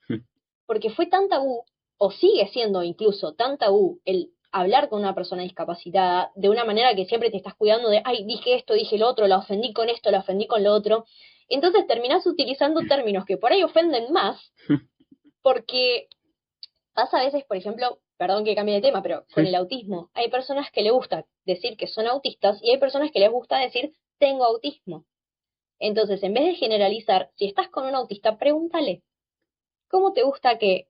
porque fue tan tabú, o sigue siendo incluso tan tabú el hablar con una persona discapacitada de una manera que siempre te estás cuidando de, ay, dije esto, dije lo otro, la ofendí con esto, la ofendí con lo otro. Entonces terminás utilizando términos que por ahí ofenden más, porque pasa a veces, por ejemplo, perdón que cambie de tema, pero con Sí, el autismo, hay personas que le gusta decir que son autistas y hay personas que les gusta decir tengo autismo. Entonces, en vez de generalizar, si estás con un autista, pregúntale, ¿cómo te gusta que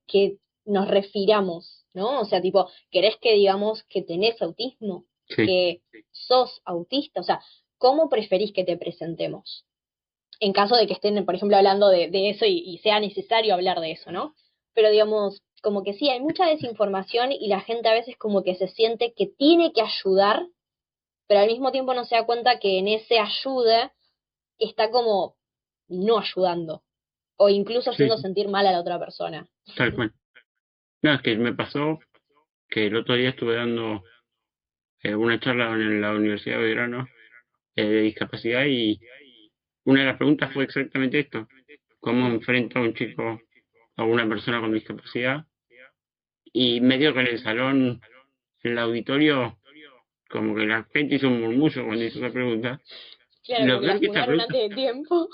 nos refiramos? ¿No? O sea, tipo, ¿querés que digamos que tenés autismo? sí, ¿Que sos autista? O sea, ¿cómo preferís que te presentemos? En caso de que estén, por ejemplo, hablando de eso y sea necesario hablar de eso, ¿no? Pero digamos, como que sí, hay mucha desinformación y la gente a veces como que se siente que tiene que ayudar, pero al mismo tiempo no se da cuenta que en ese ayuda está como no ayudando o incluso sí, haciendo sentir mal a la otra persona. tal cual. No, es que me pasó que el otro día estuve dando una charla en la Universidad de Verano de discapacidad y una de las preguntas fue exactamente esto. ¿Cómo Mm, enfrenta un chico a una persona con discapacidad? Y medio que en el salón, en el auditorio, como que la gente hizo un murmullo cuando hizo esa pregunta. claro, Lo como que la peor que esta funaron pregunta, antes de tiempo.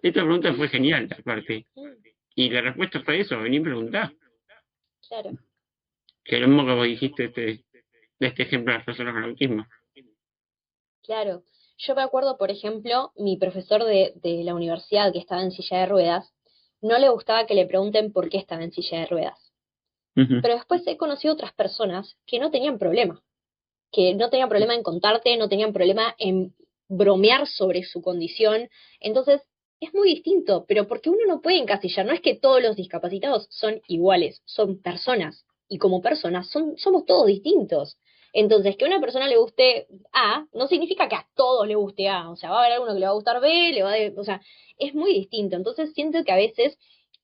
esta pregunta fue genial, aparte. Mm, Y la respuesta fue eso, vení a preguntar. claro, Que lo mismo que vos dijiste de este ejemplo de las personas con autismo. claro. Yo me acuerdo, por ejemplo, mi profesor de la universidad que estaba en silla de ruedas, no le gustaba que le pregunten por qué estaba en silla de ruedas. Ujú. Pero después he conocido otras personas que no tenían problema, que no tenían problema en contarte, no tenían problema en bromear sobre su condición. Entonces, es muy distinto, pero porque uno no puede encasillar, no es que todos los discapacitados son iguales, son personas, y como personas somos todos distintos. Entonces, que a una persona le guste A no significa que a todos le guste A, o sea, va a haber alguno que le va a gustar B, o sea, es muy distinto. Entonces, siento que a veces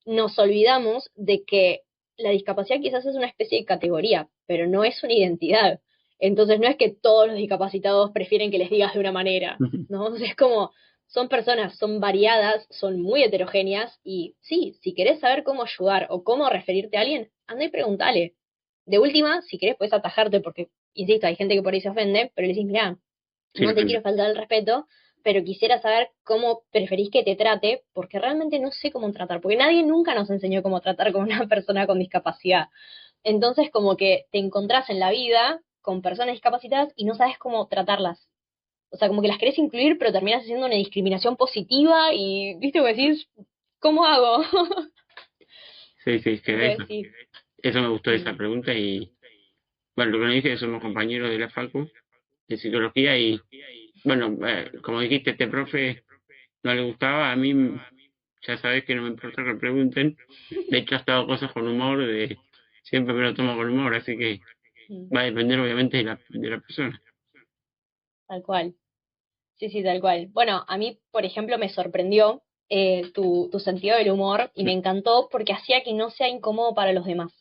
nos olvidamos de que la discapacidad quizás es una especie de categoría, pero no es una identidad. Entonces no es que todos los discapacitados prefieren que les digas de una manera, Ujú. ¿no? O sea, es como, son personas, son variadas, son muy heterogéneas y sí, si querés saber cómo ayudar o cómo referirte a alguien, anda y pregúntale. De última, si querés puedes atajarte porque, insisto, hay gente que por ahí se ofende, pero le decís, mira, Sí, no te depende. quiero faltar el respeto, pero quisiera saber cómo preferís que te trate, porque realmente no sé cómo tratar, porque nadie nunca nos enseñó cómo tratar con una persona con discapacidad. Entonces, como que te encontrás en la vida con personas discapacitadas y no sabes cómo tratarlas. O sea, como que las querés incluir, pero terminas haciendo una discriminación positiva y, viste, que decís, ¿cómo hago? Sí, sí, es que Entonces, sí. eso me gustó de esa Mm, pregunta y, bueno, lo que nos dije es que somos compañeros de la facu de psicología y, bueno, como dijiste, este profe no le gustaba, a mí ya sabes que no me importa que pregunten, de hecho ha estado cosas con humor, siempre me lo tomo con humor, así que mm, va a depender obviamente de la persona. tal cual. Sí, sí, tal cual. Bueno, a mí, por ejemplo, me sorprendió tu sentido del humor y me encantó porque hacía que no sea incómodo para los demás.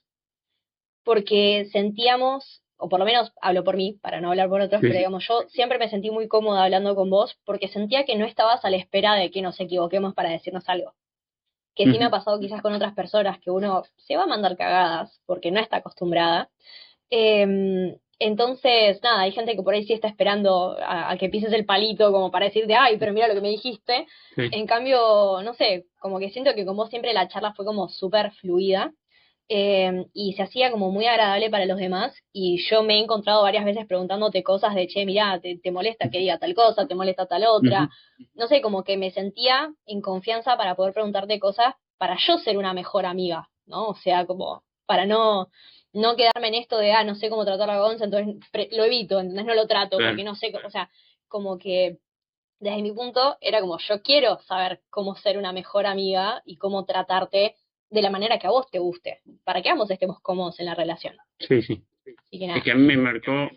Porque sentíamos, o por lo menos hablo por mí, para no hablar por otros, Sí, pero sí. digamos, yo siempre me sentí muy cómoda hablando con vos porque sentía que no estabas a la espera de que nos equivoquemos para decirnos algo. Que sí me ha Ujú. pasado quizás con otras personas que uno se va a mandar cagadas porque no está acostumbrada. Entonces, nada, hay gente que por ahí sí está esperando a que pises el palito como para decirte, ay, pero mira lo que me dijiste. Sí. En cambio, no sé, como que siento que con vos siempre la charla fue como súper fluida y se hacía como muy agradable para los demás y yo me he encontrado varias veces preguntándote cosas de, che, mirá, te molesta que diga tal cosa, te molesta tal otra. Ujú. No sé, como que me sentía en confianza para poder preguntarte cosas para yo ser una mejor amiga, ¿no? O sea, como para no quedarme en esto de, no sé cómo tratar a Gonza, entonces lo evito, entonces no lo trato, Claro, porque no sé, o sea, como que desde mi punto era como, yo quiero saber cómo ser una mejor amiga y cómo tratarte de la manera que a vos te guste, para que ambos estemos cómodos en la relación. sí, sí. Así que Es nada. que a mí me marcó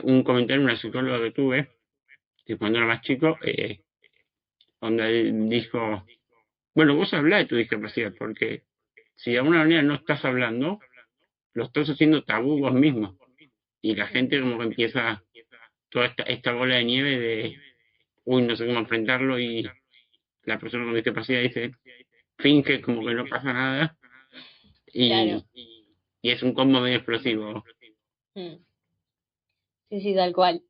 un comentario de una psicóloga que tuve, que cuando era más chico, donde él dijo, bueno, vos hablá de tu discapacidad, porque si de alguna manera no estás hablando, lo estás haciendo tabú vos mismo. Y la gente como que empieza toda esta bola de nieve de, uy, no sé cómo enfrentarlo, y la persona con discapacidad dice, finge como que no pasa nada, Claro. y, y es un combo medio explosivo. Mm. Sí, sí, tal cual.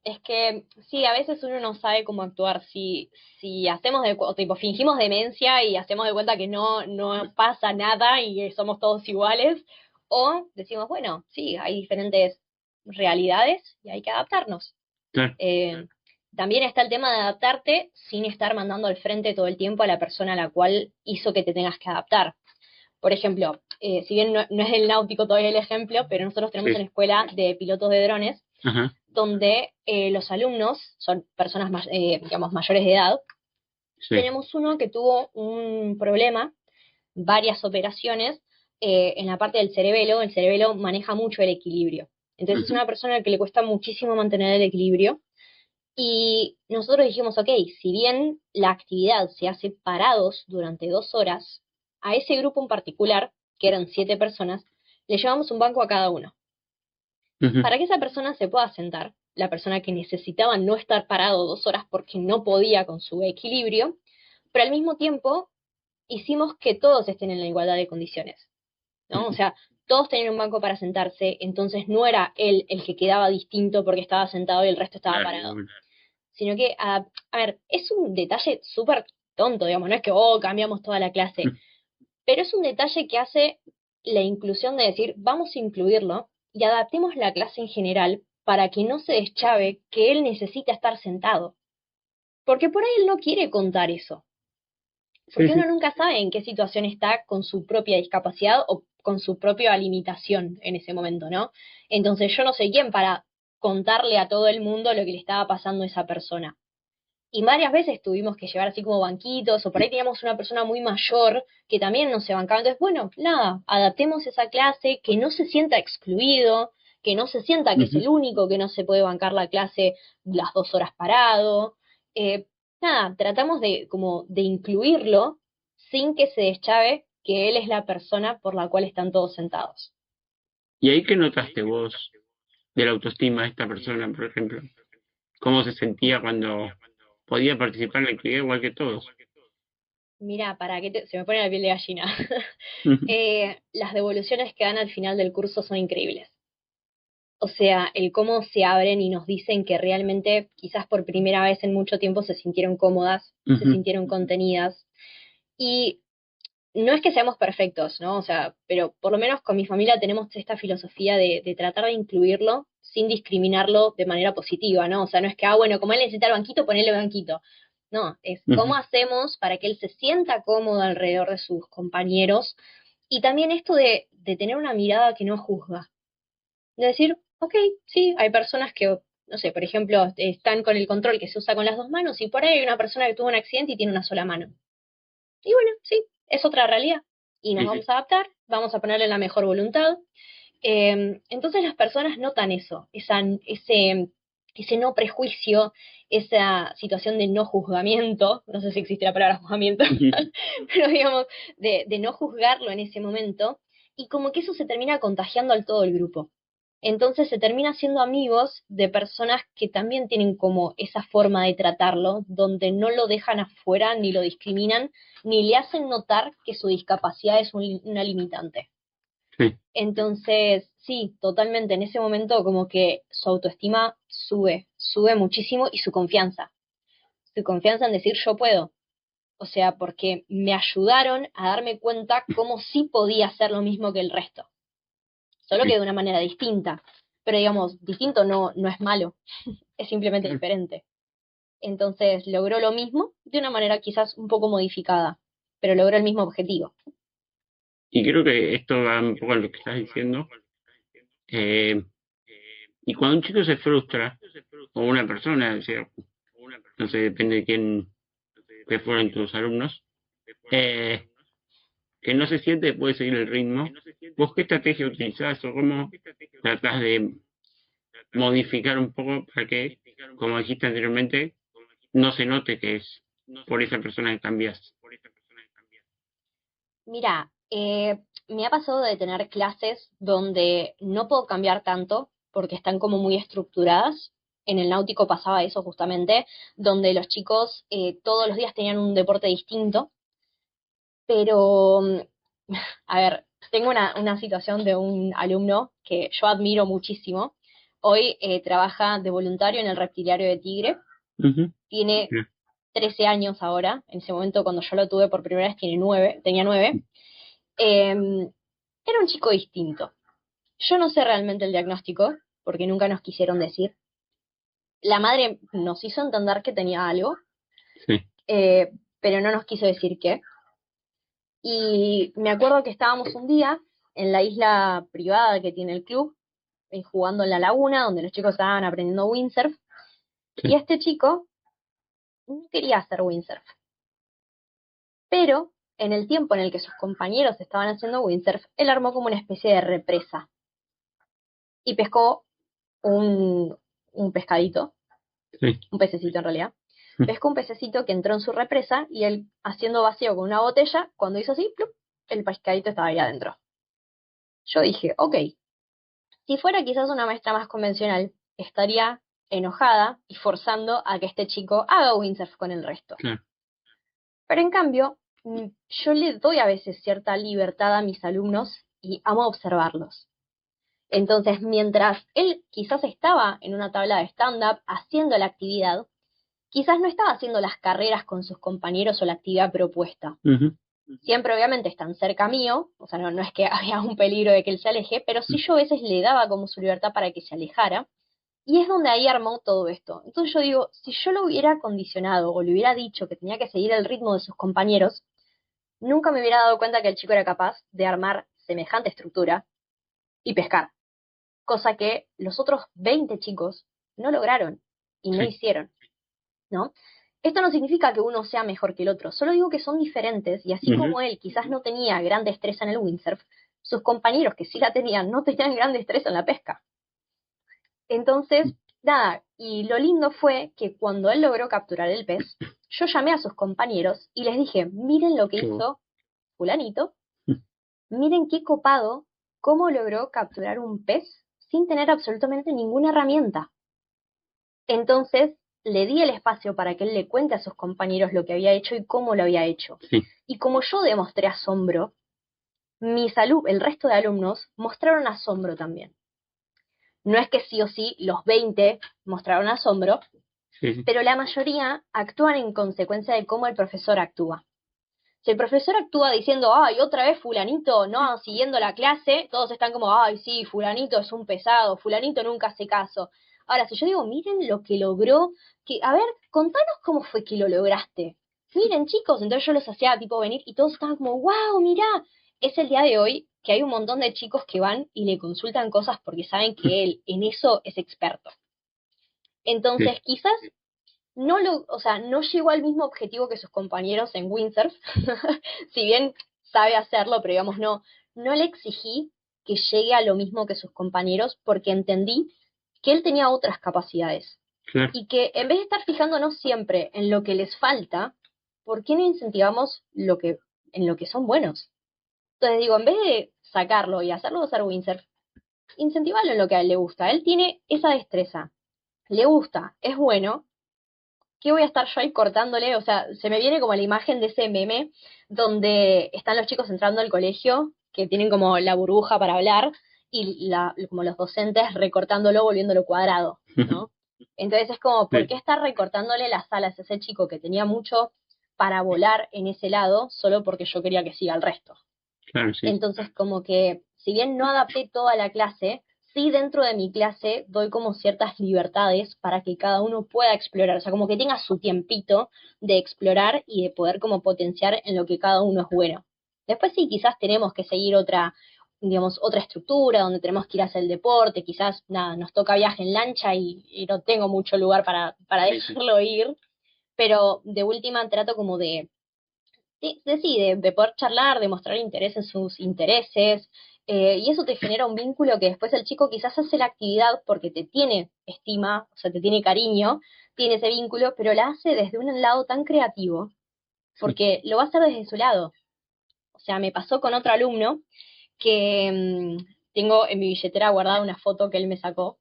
Es que sí, a veces uno no sabe cómo actuar. Si hacemos o tipo fingimos demencia y hacemos de cuenta que no pasa nada y que somos todos iguales, o decimos, bueno, sí, hay diferentes realidades y hay que adaptarnos. Claro, Eh, También está el tema de adaptarte sin estar mandando al frente todo el tiempo a la persona a la cual hizo que te tengas que adaptar. Por ejemplo, si bien no es el náutico todavía el ejemplo, pero nosotros tenemos sí, una escuela de pilotos de drones ajá, donde los alumnos son personas digamos mayores de edad. sí, Tenemos uno que tuvo un problema, varias operaciones en la parte del cerebelo. El cerebelo maneja mucho el equilibrio. Entonces es ujú, una persona a la que le cuesta muchísimo mantener el equilibrio. Y nosotros dijimos, ok, si bien la actividad se hace parados durante 2 horas, a ese grupo en particular, que eran 7 personas, le llevamos un banco a cada uno ujú, para que esa persona se pueda sentar, la persona que necesitaba no estar parado 2 horas porque no podía con su equilibrio, pero al mismo tiempo hicimos que todos estén en la igualdad de condiciones, ¿no? O ujú. sea, todos tenían un banco para sentarse, entonces no era él el que quedaba distinto porque estaba sentado y el resto estaba Claro, parado, bueno, sino que, a ver, es un detalle súper tonto, digamos, no es que, cambiamos toda la clase, pero es un detalle que hace la inclusión de decir, vamos a incluirlo y adaptemos la clase en general para que no se deschave que él necesita estar sentado. Porque por ahí él no quiere contar eso. sí, Porque uno sí, nunca sabe en qué situación está con su propia discapacidad o con su propia limitación en ese momento, ¿no? Entonces yo no sé quién para contarle a todo el mundo lo que le estaba pasando a esa persona. Y varias veces tuvimos que llevar así como banquitos, o por ahí teníamos una persona muy mayor que también no se bancaba. Entonces, bueno, nada, adaptemos esa clase, que no se sienta excluido, que no se sienta que es ujú. el único que no se puede bancar la clase las 2 horas parado. Eh, Nada, tratamos de como de incluirlo sin que se deschave que él es la persona por la cual están todos sentados. ¿Y ahí qué notaste vos de la autoestima de esta persona, por ejemplo? ¿Cómo se sentía cuando podía participar en la actividad igual que todos? Mira, se me pone la piel de gallina. Ujú. Las devoluciones que dan al final del curso son increíbles. O sea, el cómo se abren y nos dicen que realmente quizás por primera vez en mucho tiempo se sintieron cómodas, se Ujú. sintieron contenidas. Y no es que seamos perfectos, ¿no? O sea, pero por lo menos con mi familia tenemos esta filosofía de tratar de incluirlo sin discriminarlo de manera positiva, ¿no? O sea, no es que, bueno, como él necesita el banquito, ponele el banquito. No, es cómo Ujú. hacemos para que él se sienta cómodo alrededor de sus compañeros y también esto de tener una mirada que no juzga, de decir, ok, sí, hay personas que, no sé, por ejemplo, están con el control que se usa con las dos manos y por ahí hay una persona que tuvo un accidente y tiene una sola mano. Y bueno, sí, es otra realidad. Y nos Sí, vamos sí. a adaptar, vamos a ponerle la mejor voluntad. Entonces las personas notan eso, ese no prejuicio, esa situación de no juzgamiento, no sé si existe la palabra juzgamiento, Ujú. pero digamos, de no juzgarlo en ese momento, y como que eso se termina contagiando al todo el grupo. Entonces se termina siendo amigos de personas que también tienen como esa forma de tratarlo, donde no lo dejan afuera, ni lo discriminan, ni le hacen notar que su discapacidad es una limitante. Sí. Entonces, sí, totalmente, en ese momento como que su autoestima sube muchísimo y su confianza en decir yo puedo. O sea, porque me ayudaron a darme cuenta cómo sí podía hacer lo mismo que el resto, solo que Sí. de una manera distinta. Pero digamos, distinto no es malo, es simplemente Claro. diferente. Entonces logró lo mismo de una manera quizás un poco modificada, pero logró el mismo objetivo. Y creo que esto va un poco a lo que estás diciendo. Eh, y cuando un chico se frustra, o una persona, o sea, no sé, depende de quién que fueron tus alumnos, eh, que no se siente puede seguir el ritmo. ¿Vos qué estrategia utilizás o cómo tratás de modificar un poco para que, como dijiste anteriormente, no se note que es por esa persona que cambias? Mira, me ha pasado de tener clases donde no puedo cambiar tanto porque están como muy estructuradas. En el náutico pasaba eso justamente, donde los chicos todos los días tenían un deporte distinto, pero, a ver, tengo una situación de un alumno que yo admiro muchísimo. Hoy trabaja de voluntario en el reptiliario de Tigre, Ujú. tiene Mira. 13 años ahora, en ese momento cuando yo lo tuve por primera vez tenía 9. Era un chico distinto. Yo no sé realmente el diagnóstico, porque nunca nos quisieron decir. La madre nos hizo entender que tenía algo, Sí. eh, pero no nos quiso decir qué. Y me acuerdo que estábamos un día en la isla privada que tiene el club, jugando en la laguna, donde los chicos estaban aprendiendo windsurf, y Sí. este chico no quería hacer windsurf, pero en el tiempo en el que sus compañeros estaban haciendo windsurf, él armó como una especie de represa y pescó un pescadito, Sí. un pececito en realidad. Pescó un pececito que entró en su represa y él, haciendo vacío con una botella, cuando hizo así, ¡plup!, el pescadito estaba ahí adentro. Yo dije, ok, si fuera quizás una maestra más convencional, estaría enojada y forzando a que este chico haga windsurf con el resto. Claro. Pero en cambio, yo le doy a veces cierta libertad a mis alumnos y amo observarlos. Entonces, mientras él quizás estaba en una tabla de stand-up haciendo la actividad, quizás no estaba haciendo las carreras con sus compañeros o la actividad propuesta. Ujú. Siempre obviamente están cerca mío, o sea, no es que había un peligro de que él se aleje, pero sí yo a veces le daba como su libertad para que se alejara, y es donde ahí armó todo esto. Entonces yo digo, si yo lo hubiera condicionado o le hubiera dicho que tenía que seguir el ritmo de sus compañeros, nunca me hubiera dado cuenta que el chico era capaz de armar semejante estructura y pescar, cosa que los otros 20 chicos no lograron y no Sí. hicieron, ¿no? Esto no significa que uno sea mejor que el otro, solo digo que son diferentes y así Ujú. como él quizás no tenía gran destreza en el windsurf, sus compañeros que sí la tenían no tenían gran destreza en la pesca. Entonces, nada, y lo lindo fue que cuando él logró capturar el pez, yo llamé a sus compañeros y les dije, miren lo que Qué bueno. hizo fulanito, miren qué copado, cómo logró capturar un pez sin tener absolutamente ninguna herramienta. Entonces, le di el espacio para que él le cuente a sus compañeros lo que había hecho y cómo lo había hecho. Sí. Y como yo demostré asombro, el resto de alumnos mostraron asombro también. No es que sí o sí los 20 mostraron asombro, Sí, sí. pero la mayoría actúan en consecuencia de cómo el profesor actúa. Si el profesor actúa diciendo, ay, otra vez fulanito, no, siguiendo la clase, todos están como, ay, sí, fulanito es un pesado, fulanito nunca hace caso. Ahora, si yo digo, miren lo que logró, que, a ver, contanos cómo fue que lo lograste. Miren, chicos, entonces yo los hacía tipo venir y todos estaban como, wow, mirá. Es el día de hoy que hay un montón de chicos que van y le consultan cosas porque saben que él en eso es experto. Sí, Entonces, quizás o sea, no llegó al mismo objetivo que sus compañeros en windsurf, si bien sabe hacerlo, pero digamos no le exigí que llegue a lo mismo que sus compañeros porque entendí que él tenía otras capacidades claro. y que en vez de estar fijándonos siempre en lo que les falta, ¿por qué no incentivamos en lo que son buenos? Entonces digo, en vez de sacarlo y hacerlo hacer windsurf, incentivarlo en lo que a él le gusta. Él tiene esa destreza, le gusta, es bueno. ¿Qué voy a estar yo ahí cortándole? O sea, se me viene como la imagen de ese meme donde están los chicos entrando al colegio, que tienen como la burbuja para hablar, y como los docentes recortándolo, volviéndolo cuadrado, ¿no? Entonces es como, ¿por qué Sí, estar recortándole las alas a ese chico que tenía mucho para volar en ese lado solo porque yo quería que siga el resto? claro, sí. Entonces, como que, si bien no adapté toda la clase, sí dentro de mi clase doy como ciertas libertades para que cada uno pueda explorar, o sea, como que tenga su tiempito de explorar y de poder como potenciar en lo que cada uno es bueno. Después sí, quizás tenemos que seguir digamos, otra estructura, donde tenemos que ir a hacer el deporte, quizás, nada, nos toca viaje en lancha y no tengo mucho lugar para dejarlo ir, pero de última trato como de poder charlar, de mostrar interés en sus intereses, y eso te genera un vínculo que después el chico quizás hace la actividad porque te tiene estima, o sea, te tiene cariño, tiene ese vínculo, pero la hace desde un lado tan creativo, Sí. porque lo va a hacer desde su lado. O sea, me pasó con otro alumno que tengo en mi billetera guardada una foto que él me sacó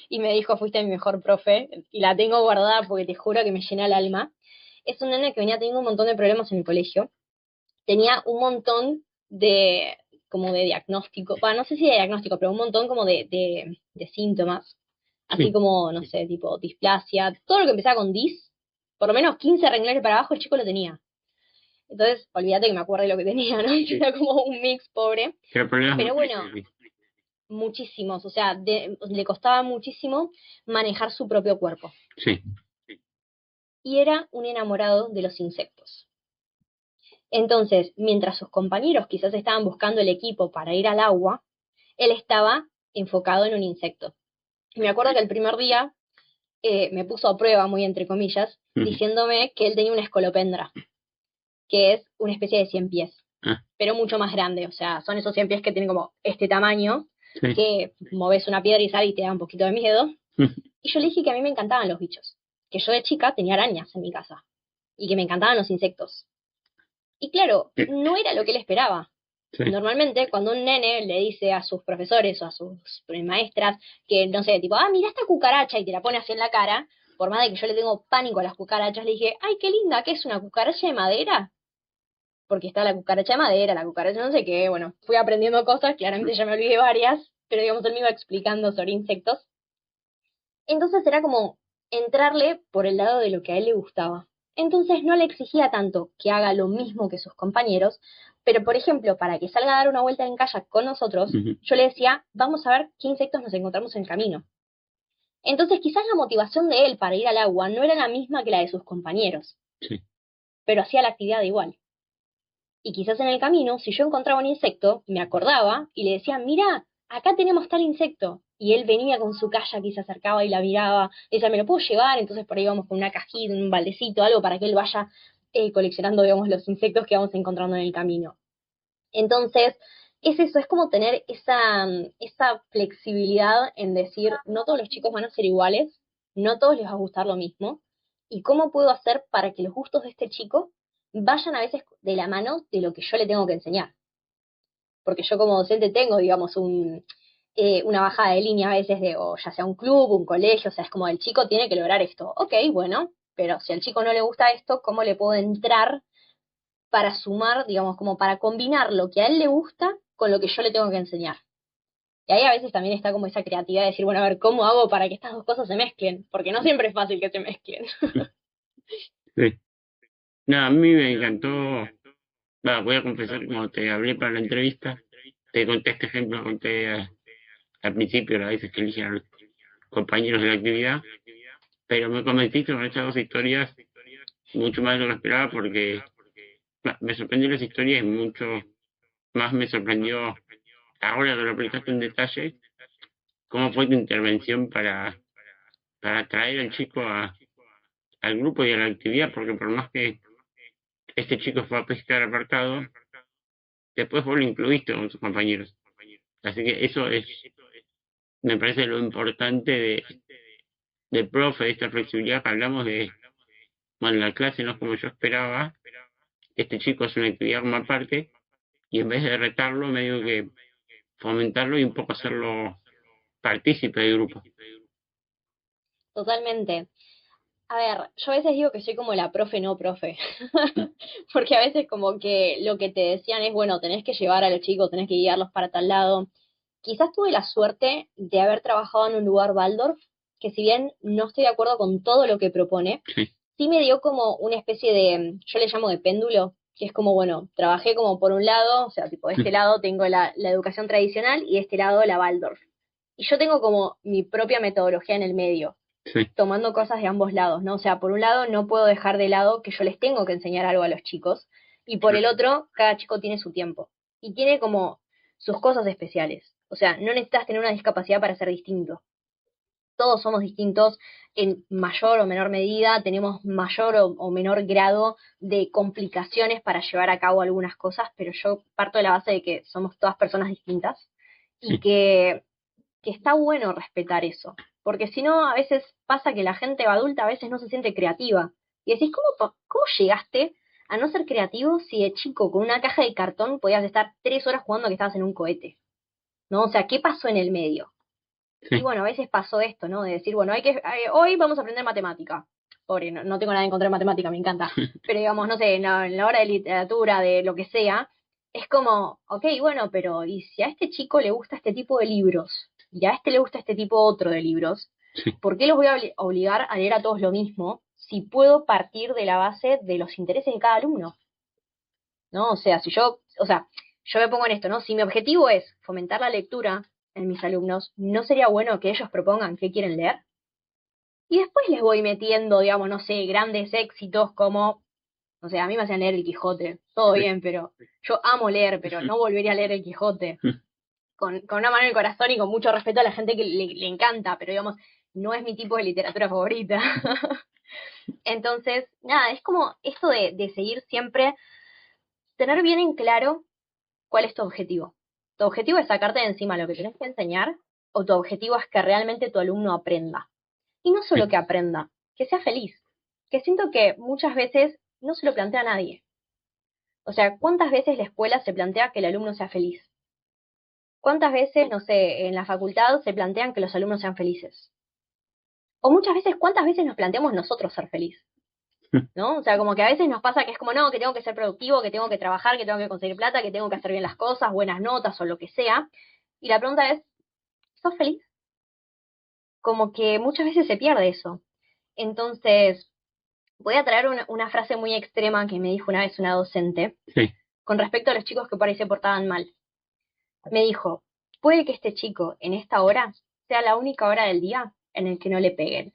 y me dijo, fuiste mi mejor profe, y la tengo guardada porque te juro que me llena el alma. Es un nene que venía teniendo un montón de problemas en el colegio, tenía un montón de, como de diagnóstico, bueno, no sé si de diagnóstico, pero un montón como de síntomas, así Sí, como, no sé, tipo displasia, todo lo que empezaba con dis, por lo menos 15 renglones para abajo el chico lo tenía. Entonces, olvídate que me acuerdo de lo que tenía, ¿no? sí. Era como un mix pobre, Tiene problemas pero bueno, múltiples. muchísimos, o sea, le costaba muchísimo manejar su propio cuerpo. Sí, Y era un enamorado de los insectos. Entonces, mientras sus compañeros quizás estaban buscando el equipo para ir al agua, él estaba enfocado en un insecto. Y me acuerdo que el primer día me puso a prueba, muy entre comillas, sí. diciéndome que él tenía una escolopendra, que es una especie de 100 pies, Ah, pero mucho más grande. O sea, son esos 100 pies que tienen como este tamaño, sí. que moves una piedra y sale y te da un poquito de miedo. Y yo le dije que a mí me encantaban los bichos, que yo de chica tenía arañas en mi casa y que me encantaban los insectos. Y claro, Sí, no era lo que él esperaba. sí. Normalmente, cuando un nene le dice a sus profesores o a sus maestras que, no sé, tipo, mira esta cucaracha y te la pone así en la cara, por más de que yo le tengo pánico a las cucarachas, le dije, ay, qué linda, ¿qué es una cucaracha de madera? Porque está la cucaracha de madera, la cucaracha no sé qué, bueno, fui aprendiendo cosas, claramente ya me olvidé varias, pero digamos, él me iba explicando sobre insectos. Entonces era como entrarle por el lado de lo que a él le gustaba. Entonces no le exigía tanto que haga lo mismo que sus compañeros, pero por ejemplo, para que salga a dar una vuelta en kayak con nosotros, Ujú. yo le decía, vamos a ver qué insectos nos encontramos en el camino. Entonces quizás la motivación de él para ir al agua no era la misma que la de sus compañeros, Sí, pero hacía la actividad igual. Y quizás en el camino, si yo encontraba un insecto, me acordaba y le decía, mira, acá tenemos tal insecto. Y él venía con su kayak y se acercaba y la miraba. Y decía, ¿me lo puedo llevar? Entonces por ahí vamos con una cajita, un baldecito, algo para que él vaya coleccionando, digamos, los insectos que vamos encontrando en el camino. Entonces, es eso, es como tener esa flexibilidad en decir, no todos los chicos van a ser iguales, no a todos les va a gustar lo mismo, y cómo puedo hacer para que los gustos de este chico vayan a veces de la mano de lo que yo le tengo que enseñar. Porque yo como docente tengo, digamos, una bajada de línea a veces de, o ya sea un club, un colegio, o sea, es como el chico tiene que lograr esto. Ok, bueno, pero si al chico no le gusta esto, ¿cómo le puedo entrar para sumar, digamos, como para combinar lo que a él le gusta con lo que yo le tengo que enseñar? Y ahí a veces también está como esa creatividad de decir, bueno, a ver, ¿cómo hago para que estas dos cosas se mezclen? Porque no siempre es fácil que se mezclen. Sí. No, a mí me encantó. Voy a confesar que cuando te hablé para la entrevista, te conté este ejemplo, conté al principio las veces que eligen a los compañeros de la actividad, pero me convenciste con estas dos historias mucho más de lo que esperaba porque me sorprendió las historias y mucho más me sorprendió, ahora que lo aplicaste en detalle, cómo fue tu intervención para traer al chico al grupo y a la actividad, porque por más que este chico fue a pescar apartado, después vos lo incluiste con sus compañeros. Así que eso me parece lo importante del profe, de esta flexibilidad que hablamos de, bueno, la clase no es como yo esperaba, este chico hace una actividad como aparte, y en vez de retarlo, medio que fomentarlo y un poco hacerlo partícipe del grupo. Totalmente. A ver, yo a veces digo que soy como la profe no profe, porque a veces como que lo que te decían es, bueno, tenés que llevar a los chicos, tenés que guiarlos para tal lado. Quizás tuve la suerte de haber trabajado en un lugar Waldorf, que si bien no estoy de acuerdo con todo lo que propone, Sí, sí me dio como una especie de, yo le llamo de péndulo, que es como, bueno, trabajé como por un lado, o sea, tipo, de este lado tengo la educación tradicional y de este lado la Waldorf. Y yo tengo como mi propia metodología en el medio, sí, tomando cosas de ambos lados, ¿no? O sea, por un lado no puedo dejar de lado que yo les tengo que enseñar algo a los chicos, y por el otro, cada chico tiene su tiempo, y tiene como sus cosas especiales. O sea, no necesitas tener una discapacidad para ser distinto. Todos somos distintos en mayor o menor medida, tenemos mayor o menor grado de complicaciones para llevar a cabo algunas cosas, pero yo parto de la base de que somos todas personas distintas y sí, que está bueno respetar eso, porque si no, a veces pasa que la gente adulta a veces no se siente creativa. Y decís, ¿cómo llegaste a no ser creativo si de chico con una caja de cartón podías estar 3 horas jugando que estabas en un cohete? ¿No? O sea, ¿qué pasó en el medio? Y sí, bueno, a veces pasó esto, ¿no? De decir, bueno, hoy vamos a aprender matemática. Pobre, no tengo nada en contra de matemática, me encanta. Pero digamos, no sé, en la hora de literatura, de lo que sea, es como, ok, bueno, pero ¿y si a este chico le gusta este tipo de libros? Y a este le gusta este tipo otro de libros, sí, ¿por qué los voy a obligar a leer a todos lo mismo si puedo partir de la base de los intereses de cada alumno? ¿No? O sea, yo me pongo en esto, ¿no? Si mi objetivo es fomentar la lectura en mis alumnos, ¿no sería bueno que ellos propongan qué quieren leer? Y después les voy metiendo, digamos, no sé, grandes éxitos como, o sea, a mí me hacían leer el Quijote, todo sí, bien, pero yo amo leer, pero no volvería a leer el Quijote. Con una mano en el corazón y con mucho respeto a la gente que le encanta, pero digamos, no es mi tipo de literatura favorita. Entonces, nada, es como esto de seguir siempre, tener bien en claro cuál es tu objetivo. ¿Tu objetivo es sacarte de encima lo que tienes que enseñar o tu objetivo es que realmente tu alumno aprenda? Y no solo sí, que aprenda, que sea feliz. Que siento que muchas veces no se lo plantea a nadie. O sea, ¿cuántas veces la escuela se plantea que el alumno sea feliz? ¿Cuántas veces, no sé, en la facultad se plantean que los alumnos sean felices? O muchas veces, ¿cuántas veces nos planteamos nosotros ser feliz? ¿No? O sea, como que a veces nos pasa que es como, no, que tengo que ser productivo, que tengo que trabajar, que tengo que conseguir plata, que tengo que hacer bien las cosas, buenas notas o lo que sea. Y la pregunta es, ¿sos feliz? Como que muchas veces se pierde eso. Entonces, voy a traer una frase muy extrema que me dijo una vez una docente sí, con respecto a los chicos que por ahí se portaban mal. Me dijo, puede que este chico en esta hora sea la única hora del día en el que no le peguen.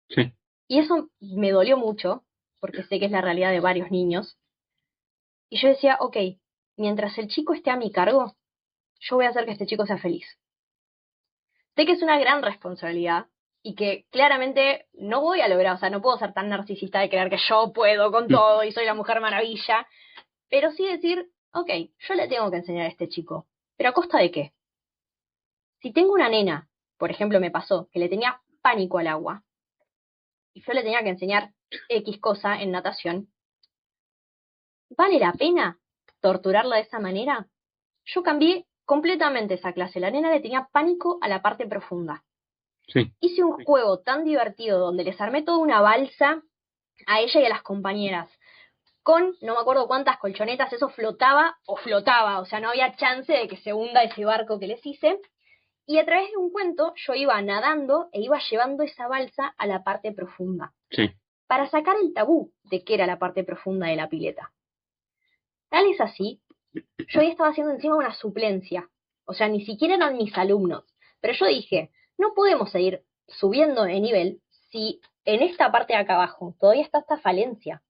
sí, Y eso me dolió mucho, porque sé que es la realidad de varios niños. Y yo decía, ok, mientras el chico esté a mi cargo, yo voy a hacer que este chico sea feliz. Sé que es una gran responsabilidad y que claramente no voy a lograr, o sea, no puedo ser tan narcisista de creer que yo puedo con todo y soy la mujer maravilla, pero sí decir, ok, yo le tengo que enseñar a este chico, pero ¿a costa de qué? Si tengo una nena, por ejemplo, me pasó que le tenía pánico al agua y yo le tenía que enseñar X cosa en natación, ¿vale la pena torturarla de esa manera? Yo cambié completamente esa clase. La nena le tenía pánico a la parte profunda. sí, Hice un juego tan divertido donde les armé toda una balsa a ella y a las compañeras, con no me acuerdo cuántas colchonetas, eso flotaba, o sea, no había chance de que se hunda ese barco que les hice. Y a través de un cuento yo iba nadando e iba llevando esa balsa a la parte profunda, Sí. para sacar el tabú de qué era la parte profunda de la pileta. Tal es así, yo ya estaba haciendo encima una suplencia, o sea, ni siquiera eran mis alumnos, pero yo dije, no podemos seguir subiendo de nivel si en esta parte de acá abajo todavía está esta falencia.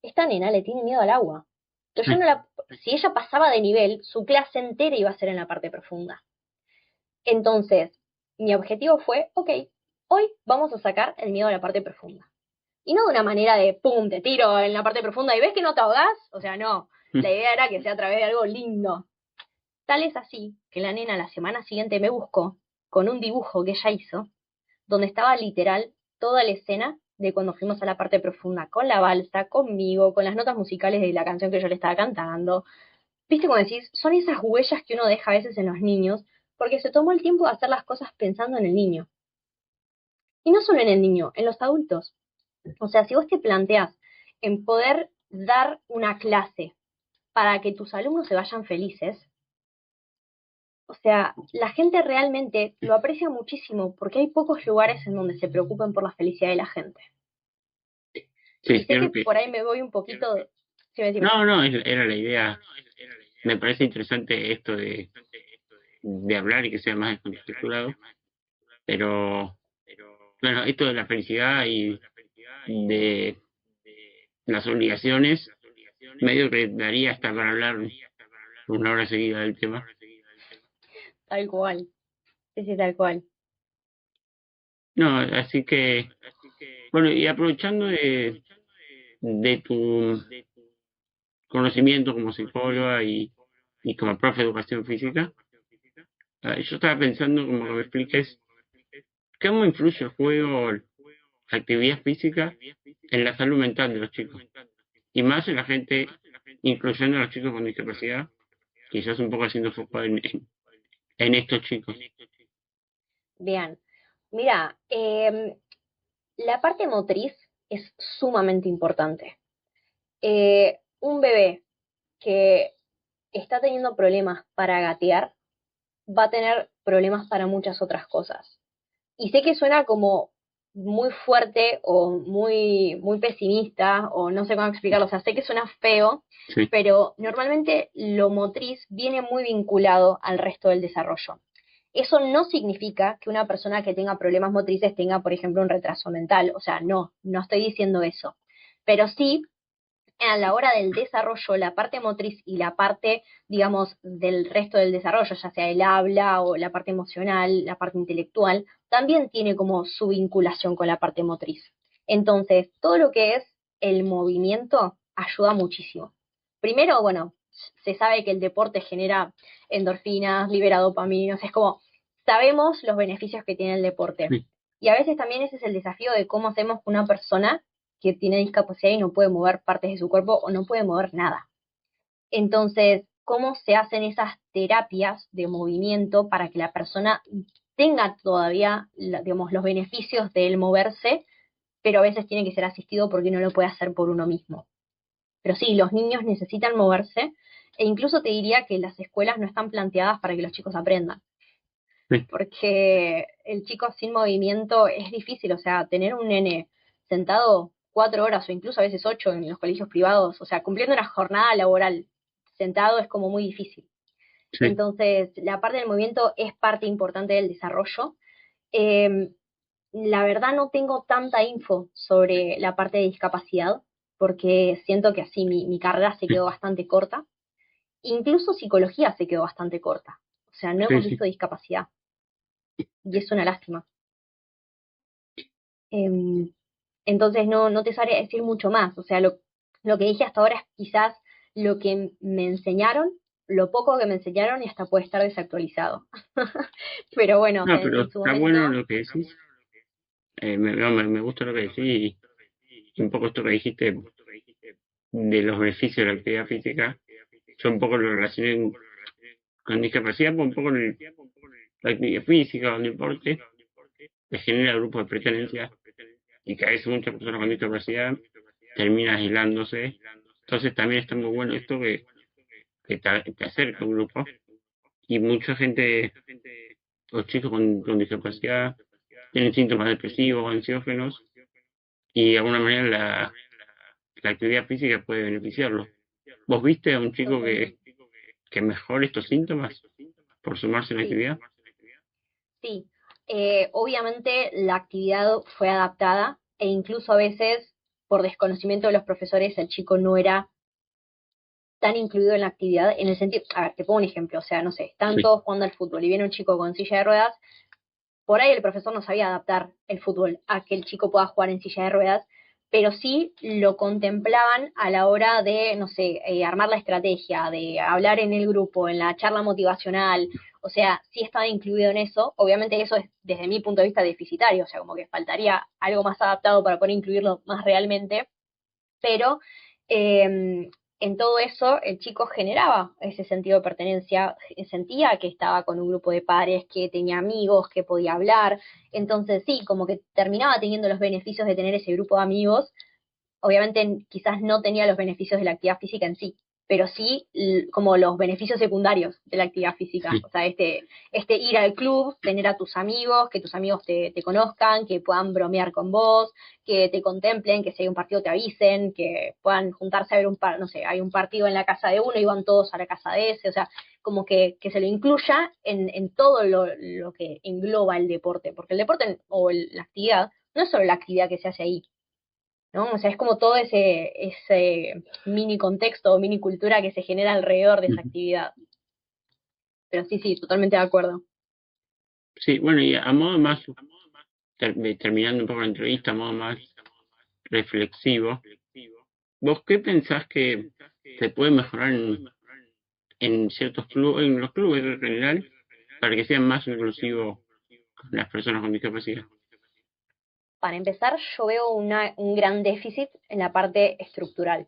Esta nena le tiene miedo al agua. Entonces yo no la, si ella pasaba de nivel, su clase entera iba a ser en la parte profunda. Entonces, mi objetivo fue, ok, hoy vamos a sacar el miedo a la parte profunda. Y no de una manera de, pum, te tiro en la parte profunda y ves que no te ahogás. O sea, no. La idea era que sea a través de algo lindo. Tal es así que la nena la semana siguiente me buscó con un dibujo que ella hizo, donde estaba literal toda la escena de cuando fuimos a la parte profunda, con la balsa, conmigo, con las notas musicales de la canción que yo le estaba cantando. ¿Viste cómo decís? Son esas huellas que uno deja a veces en los niños, porque se tomó el tiempo de hacer las cosas pensando en el niño. Y no solo en el niño, en los adultos. O sea, si vos te planteas en poder dar una clase para que tus alumnos se vayan felices, o sea, la gente realmente lo aprecia muchísimo porque hay pocos lugares en donde se preocupen por la felicidad de la gente. Sí, Y sé creo que que... por ahí me voy un poquito... Sí, decime. No, era la idea. Me parece interesante esto de hablar y que sea más descontextualizado, pero bueno, esto de la felicidad y de las obligaciones, medio que daría hasta para hablar una hora seguida del tema. Tal cual. Sí, sí, tal cual. No, así que, bueno, y aprovechando de tu conocimiento como psicóloga y como profe de educación física, yo estaba pensando como que me expliques cómo influye el juego, la actividad física en la salud mental de los chicos, y más en la gente, incluyendo a los chicos con discapacidad, quizás un poco haciendo foco en estos chicos. Bien. Mira, la parte motriz es sumamente importante. Un bebé que está teniendo problemas para gatear va a tener problemas para muchas otras cosas. Y sé que suena como muy fuerte o muy pesimista o no sé cómo explicarlo, o sea, sé que suena feo, Sí, pero normalmente lo motriz viene muy vinculado al resto del desarrollo. Eso no significa que una persona que tenga problemas motrices tenga, por ejemplo, un retraso mental, o sea, no estoy diciendo eso, pero sí a la hora del desarrollo, la parte motriz y la parte, digamos, del resto del desarrollo, ya sea el habla o la parte emocional, la parte intelectual, también tiene como su vinculación con la parte motriz. Entonces, todo lo que es el movimiento ayuda muchísimo. Primero, bueno, se sabe que el deporte genera endorfinas, libera dopamina, o sea, es como, sabemos los beneficios que tiene el deporte. sí, Y a veces también ese es el desafío de cómo hacemos que una persona que tiene discapacidad y no puede mover partes de su cuerpo o no puede mover nada. Entonces, ¿cómo se hacen esas terapias de movimiento para que la persona tenga todavía, digamos, los beneficios del moverse, pero a veces tiene que ser asistido porque no lo puede hacer por uno mismo? Pero sí, los niños necesitan moverse e incluso te diría que las escuelas no están planteadas para que los chicos aprendan, sí, porque el chico sin movimiento es difícil, o sea, tener un nene sentado 4 horas o incluso a veces 8 en los colegios privados, o sea, cumpliendo una jornada laboral sentado es como muy difícil. sí. Entonces, la parte del movimiento es parte importante del desarrollo. Eh, la verdad no tengo tanta info sobre la parte de discapacidad, porque siento que así mi carrera se quedó bastante corta. Incluso psicología se quedó bastante corta. O sea, no Sí, hemos sí. visto discapacidad y es una lástima. Em, entonces no te sabría decir mucho más. O sea, lo que dije hasta ahora es quizás lo que me enseñaron, lo poco que me enseñaron y hasta puede estar desactualizado. Pero bueno, No, pero en su está bueno momento, lo que decís. Me gusta lo que decís y un poco esto que dijiste de los beneficios de la actividad física. Yo un poco lo relacioné con discapacidad, pues un poco la actividad física o el deporte que genera grupos de pertenencia y que a veces muchas personas con discapacidad terminan aislándose Entonces también está muy bueno esto que te acerca a un grupo y mucha gente, los chicos con discapacidad, tienen síntomas depresivos o ansiógenos y de alguna manera la actividad física puede beneficiarlo. ¿Vos viste a un chico Totalmente. que mejore estos síntomas por sumarse a la Sí, actividad? sí. Obviamente la actividad fue adaptada e incluso a veces por desconocimiento de los profesores el chico no era tan incluido en la actividad, en el sentido, a ver, te pongo un ejemplo, o sea, no sé, están Sí, todos jugando al fútbol y viene un chico con silla de ruedas, por ahí el profesor no sabía adaptar el fútbol a que el chico pueda jugar en silla de ruedas, pero sí lo contemplaban a la hora de, no sé, armar la estrategia, de hablar en el grupo, en la charla motivacional, o sea, sí estaba incluido en eso, obviamente eso es desde mi punto de vista deficitario, o sea, como que faltaría algo más adaptado para poder incluirlo más realmente, pero en todo eso el chico generaba ese sentido de pertenencia, sentía que estaba con un grupo de pares, que tenía amigos, que podía hablar, entonces sí, como que terminaba teniendo los beneficios de tener ese grupo de amigos, obviamente quizás no tenía los beneficios de la actividad física en sí, pero sí como los beneficios secundarios de la actividad física. sí, O sea, este ir al club, tener a tus amigos, que tus amigos te conozcan, que puedan bromear con vos, que te contemplen, que si hay un partido te avisen, que puedan juntarse a ver no sé, hay un partido en la casa de uno y van todos a la casa de ese, o sea, como que se lo incluya en todo lo que engloba el deporte, porque el deporte o la actividad no es solo la actividad que se hace ahí, ¿no? O sea, es como todo ese mini contexto o mini cultura que se genera alrededor de esa ujú. actividad. Pero sí, sí, totalmente de acuerdo. Sí, bueno, y a modo más, terminando un poco la entrevista, a modo más reflexivo, ¿vos qué pensás que se puede mejorar en ciertos clubes, en los clubes en general, para que sean más inclusivos con las personas con discapacidad? Para empezar, yo veo un gran déficit en la parte estructural.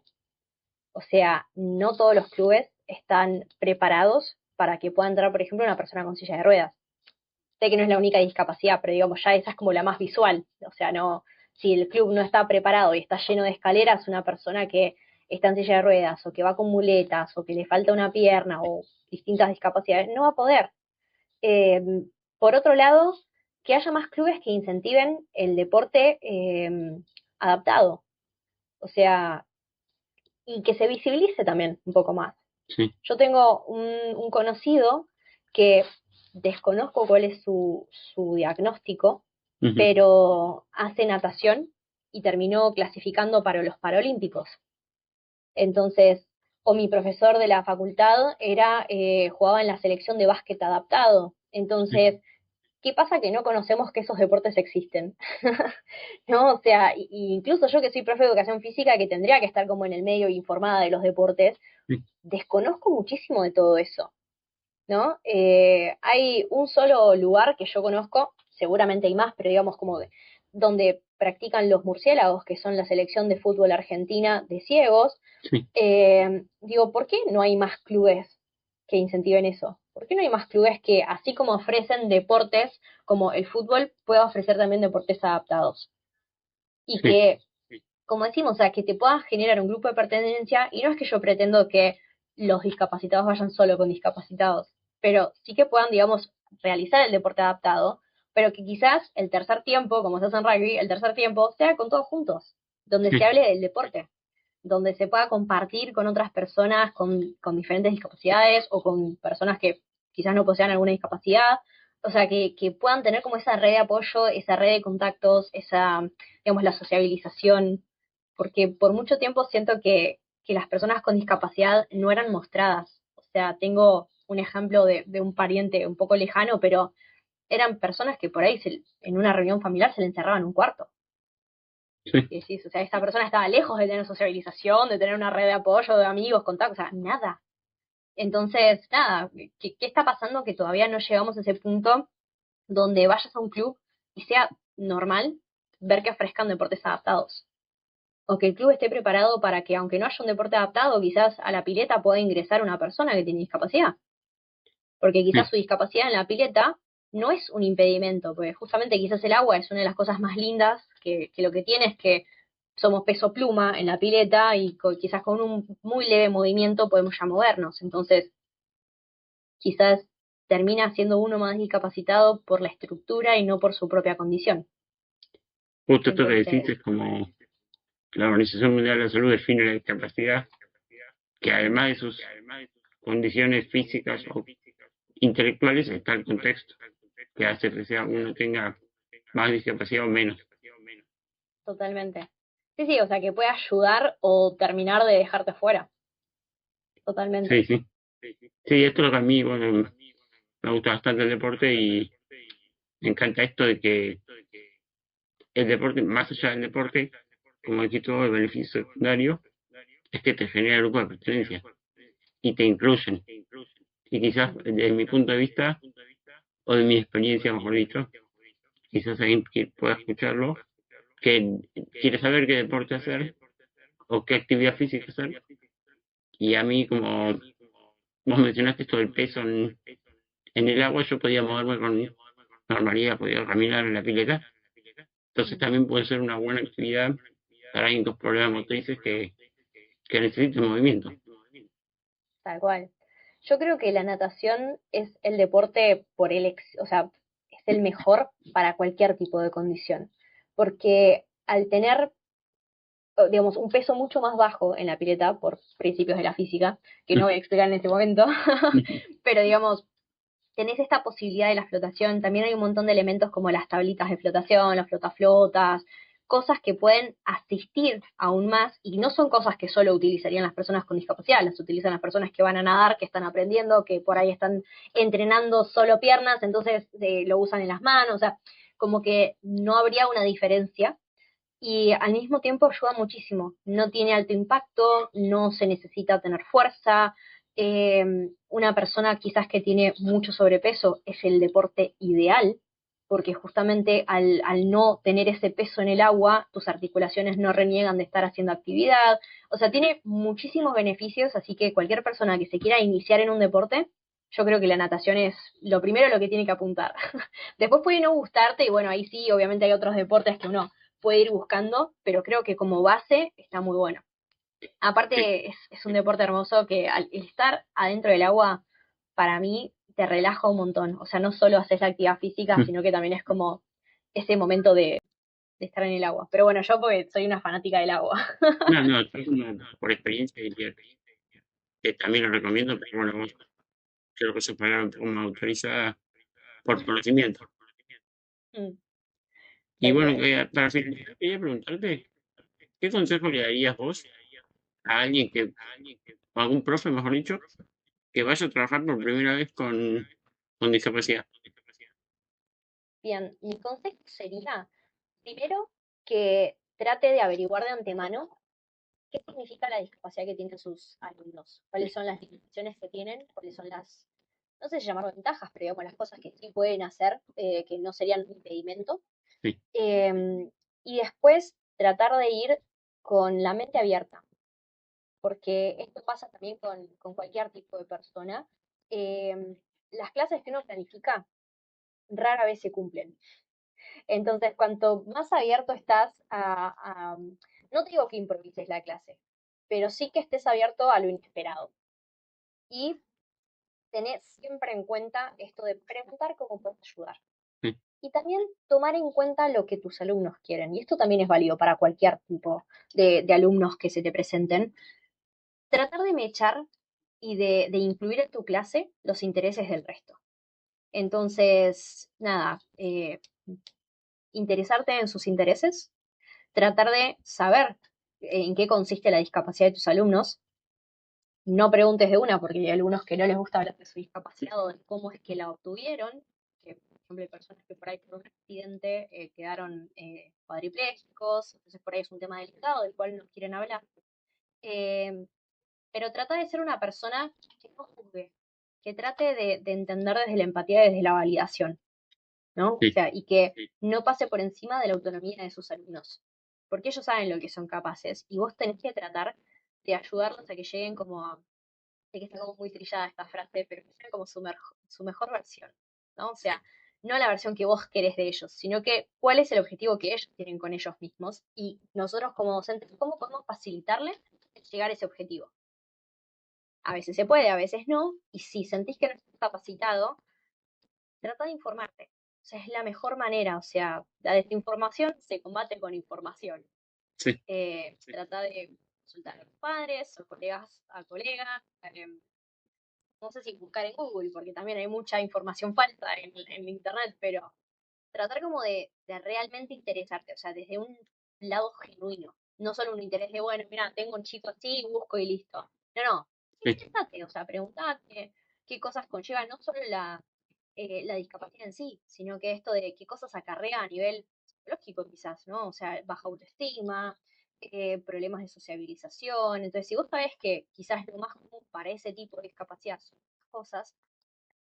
O sea, no todos los clubes están preparados para que pueda entrar, por ejemplo, una persona con silla de ruedas. Sé que no es la única discapacidad, pero digamos, ya esa es como la más visual. O sea, no, si el club no está preparado y está lleno de escaleras, una persona que está en silla de ruedas o que va con muletas o que le falta una pierna o distintas discapacidades, no va a poder. Eh, por otro lado, que haya más clubes que incentiven el deporte adaptado. O sea, y que se visibilice también un poco más. Sí, Yo tengo un conocido que desconozco cuál es su diagnóstico, ujú, pero hace natación y terminó clasificando para los Paralímpicos. Entonces, o mi profesor de la facultad jugaba en la selección de básquet adaptado. sí, Entonces, ¿qué pasa que no conocemos que esos deportes existen? ¿No? O sea, incluso yo que soy profe de educación física, que tendría que estar como en el medio informada de los deportes, sí, desconozco muchísimo de todo eso, ¿no? Hay un solo lugar que yo conozco, seguramente hay más, pero digamos como donde practican los murciélagos, que son la selección de fútbol argentina de ciegos. sí, Digo, ¿por qué no hay más clubes que incentiven eso? ¿Por qué no hay más clubes que, así como ofrecen deportes como el fútbol, pueda ofrecer también deportes adaptados? Y sí, que, como decimos, o sea, que te puedas generar un grupo de pertenencia, y no es que yo pretendo que los discapacitados vayan solo con discapacitados, pero sí que puedan, digamos, realizar el deporte adaptado, pero que quizás el tercer tiempo, como se hace en rugby, el tercer tiempo sea con todos juntos, donde se sí, hable del deporte, donde se pueda compartir con otras personas con diferentes discapacidades o con personas que quizás no posean alguna discapacidad, o sea, que puedan tener como esa red de apoyo, esa red de contactos, esa, digamos, la sociabilización, porque por mucho tiempo siento que las personas con discapacidad no eran mostradas. O sea, tengo un ejemplo de un pariente un poco lejano, pero eran personas que por ahí en una reunión familiar se le encerraban en un cuarto. sí, Y decís, o sea, esta persona estaba lejos de tener sociabilización, de tener una red de apoyo, de amigos, contactos, o sea, nada. Entonces, nada, ¿qué está pasando? Que todavía no llegamos a ese punto donde vayas a un club y sea normal ver que ofrezcan deportes adaptados. O que el club esté preparado para que, aunque no haya un deporte adaptado, quizás a la pileta pueda ingresar una persona que tiene discapacidad. Porque quizás sí, su discapacidad en la pileta no es un impedimento, porque justamente quizás el agua es una de las cosas más lindas que lo que tiene es que somos peso pluma en la pileta y quizás con un muy leve movimiento podemos ya movernos. Entonces, quizás termina siendo uno más discapacitado por la estructura y no por su propia condición. Justo esto que Entonces, decís es como la Organización Mundial de la Salud define la discapacidad, que además de sus condiciones físicas o intelectuales está el contexto, que hace que sea uno tenga más discapacidad o menos. totalmente. Sí, sí, o sea, que puede ayudar o terminar de dejarte fuera. Sí, Totalmente. sí. Sí, esto es lo que a mí, bueno, me gusta bastante el deporte y me encanta esto de que el deporte, más allá del deporte, como dijiste tú, el beneficio secundario es que te genera grupo de pertenencia y te incluyen. Y quizás desde mi punto de vista, o de mi experiencia, mejor dicho, quizás alguien que pueda escucharlo, que quiere saber qué deporte hacer o qué actividad física hacer. Y a mí, como vos mencionaste esto del peso en el agua, yo podía moverme con normalidad, podía caminar en la pileta. Entonces también puede ser una buena actividad para alguien con problemas motrices que necesite movimiento. Tal cual. Yo creo que la natación es el deporte por o sea, es el mejor para cualquier tipo de condición, porque al tener, digamos, un peso mucho más bajo en la pileta por principios de la física, que no voy a explicar en este momento, pero digamos, tenés esta posibilidad de la flotación. También hay un montón de elementos como las tablitas de flotación, los flotaflotas, cosas que pueden asistir aún más y no son cosas que solo utilizarían las personas con discapacidad, las utilizan las personas que van a nadar, que están aprendiendo, que por ahí están entrenando solo piernas, entonces lo usan en las manos, o sea, como que no habría una diferencia y al mismo tiempo ayuda muchísimo. No tiene alto impacto, no se necesita tener fuerza. Una persona quizás que tiene mucho sobrepeso es el deporte ideal, porque justamente al no tener ese peso en el agua, tus articulaciones no reniegan de estar haciendo actividad. O sea, tiene muchísimos beneficios, así que cualquier persona que se quiera iniciar en un deporte, yo creo que la natación es lo primero a lo que tiene que apuntar. Después puede no gustarte y bueno, ahí sí, obviamente hay otros deportes que uno puede ir buscando, pero creo que como base está muy bueno. Sí. Aparte es un deporte hermoso que al estar adentro del agua, para mí te relaja un montón. O sea, no solo haces la actividad física, sino que también es como ese momento de estar en el agua. Pero bueno, yo porque soy una fanática del agua. No, no, yo como por experiencia diría que también lo recomiendo, pero bueno, vos creo que su palabra un poco más autorizada por conocimiento. Mm, Y tal bueno, cual. para finalizar, quería preguntarte, ¿qué consejo le darías vos a alguien que, o a algún profe, mejor dicho, que vaya a trabajar por primera vez con discapacidad? Bien, mi consejo sería, primero, que trate de averiguar de antemano qué significa la discapacidad que tienen sus alumnos, cuáles son las limitaciones que tienen, cuáles son las, no sé si llamarlo ventajas, pero digamos las cosas que sí pueden hacer, que no serían un impedimento. Sí, Y después tratar de ir con la mente abierta, porque esto pasa también con cualquier tipo de persona. Em, las clases que uno planifica rara vez se cumplen. Entonces, cuanto más abierto estás no te digo que improvises la clase, pero sí que estés abierto a lo inesperado. Y tenés siempre en cuenta esto de preguntar cómo puedes ayudar. sí, Y también tomar en cuenta lo que tus alumnos quieren. Y esto también es válido para cualquier tipo de alumnos que se te presenten. Tratar de mechar y de incluir en tu clase los intereses del resto. Entonces, nada, interesarte en sus intereses, tratar de saber en qué consiste la discapacidad de tus alumnos. No preguntes de una, porque hay alumnos que no les gusta hablar de su discapacidad o de cómo es que la obtuvieron. Que, por ejemplo, hay personas que por ahí por un accidente quedaron cuadriplégicos, entonces por ahí es un tema delicado del cual no quieren hablar. Eh, pero trata de ser una persona que no juzgue, que trate de entender desde la empatía y desde la validación, ¿no? O sí. sea, y que no pase por encima de la autonomía de sus alumnos, porque ellos saben lo que son capaces y vos tenés que tratar de ayudarlos a que lleguen como sé que está como muy trillada esta frase, pero que sea como su mejor versión, ¿no? O sea, no la versión que vos querés de ellos, sino que cuál es el objetivo que ellos tienen con ellos mismos y nosotros como docentes, cómo podemos facilitarles llegar a ese objetivo. A veces se puede, a veces no, y si sentís que no estás capacitado, trata de informarte. O sea, es la mejor manera, o sea, la desinformación se combate con información. Sí, Trata de consultar a los padres o colegas a colegas, no sé si buscar en Google, porque también hay mucha información falsa en Internet, pero tratar como de realmente interesarte, o sea, desde un lado genuino, no solo un interés de, bueno, mira, tengo un chico así, busco y listo. No, no, sí, interesate, o sea, preguntate qué cosas conlleva no solo la discapacidad en sí, sino que esto de qué cosas acarrea a nivel psicológico quizás, ¿no? O sea, baja autoestima, problemas de sociabilización. Entonces, si vos sabés que quizás lo más común para ese tipo de discapacidad son estas cosas,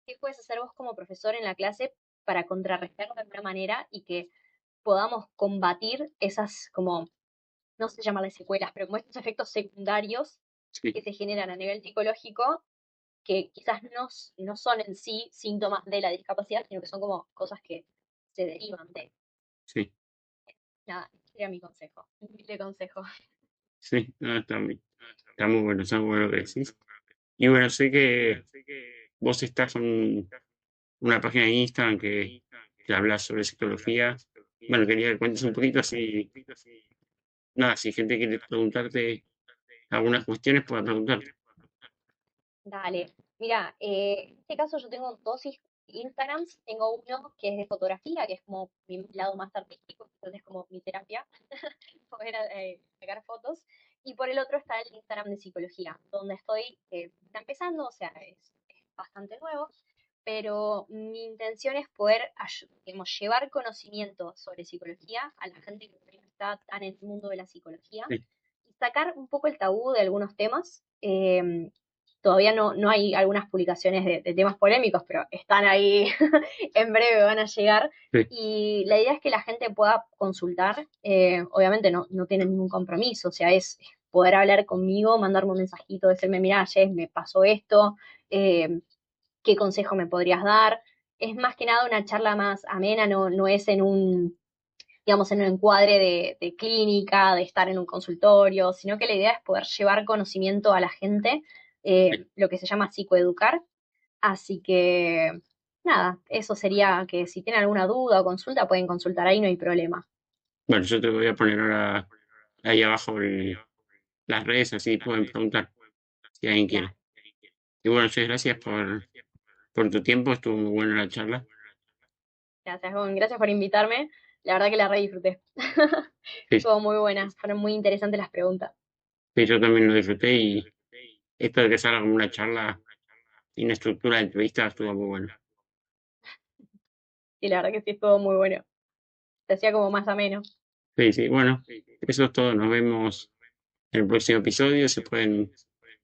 ¿qué puedes hacer vos como profesor en la clase para contrarrestarlo de alguna manera y que podamos combatir esas como, no sé llamarlas secuelas, pero como estos efectos secundarios sí, que se generan a nivel psicológico, que quizás no son en sí síntomas de la discapacidad, sino que son como cosas que se derivan de. sí, Nada, ese sería mi consejo, mi humilde consejo. sí, no, está muy bueno lo que decís. Y bueno, sé que vos estás con una página de Instagram que habla sobre psicología. Bueno, quería que cuentes un poquito así, nada, si gente quiere preguntarte algunas cuestiones, pueda preguntarte. Dale, mira, en este caso yo tengo dos Instagrams, tengo uno que es de fotografía, que es como mi lado más artístico, entonces es como mi terapia, poder sacar fotos, y por el otro está el Instagram de psicología, donde estoy, está empezando, o sea, es bastante nuevo, pero mi intención es poder digamos, llevar conocimiento sobre psicología a la gente que no está tan en el mundo de la psicología Sí, y sacar un poco el tabú de algunos temas. Todavía no hay algunas publicaciones de temas polémicos, pero están ahí, en breve van a llegar. sí, Y la idea es que la gente pueda consultar, obviamente no tiene ningún compromiso, o sea, es poder hablar conmigo, mandarme un mensajito, decirme, mira, Jess, me pasó esto, qué consejo me podrías dar. Es más que nada una charla más amena, no es en un, digamos, en un encuadre de clínica, de estar en un consultorio, sino que la idea es poder llevar conocimiento a la gente, sí. lo que se llama psicoeducar. Así que, nada, eso sería que si tienen alguna duda o consulta, pueden consultar ahí, no hay problema. Bueno, yo te voy a poner ahora ahí abajo las redes, así pueden preguntar si alguien quiere. Dale, Y bueno, muchas gracias por tu tiempo, estuvo muy buena la charla. gracias, Gon, gracias por invitarme. La verdad que la re disfruté. Sí, Estuvo muy buena, fueron muy interesantes las preguntas. sí, yo también lo disfruté y esto de que salga como una charla sin estructura de entrevista estuvo muy bueno. Y la verdad que sí estuvo muy bueno. Se hacía como más ameno. Sí, sí, bueno, eso es todo. Nos vemos en el próximo episodio. Se pueden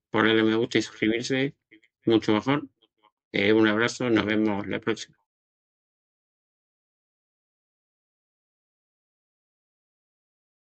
ponerle me gusta y suscribirse, mucho mejor. Un abrazo, nos vemos la próxima.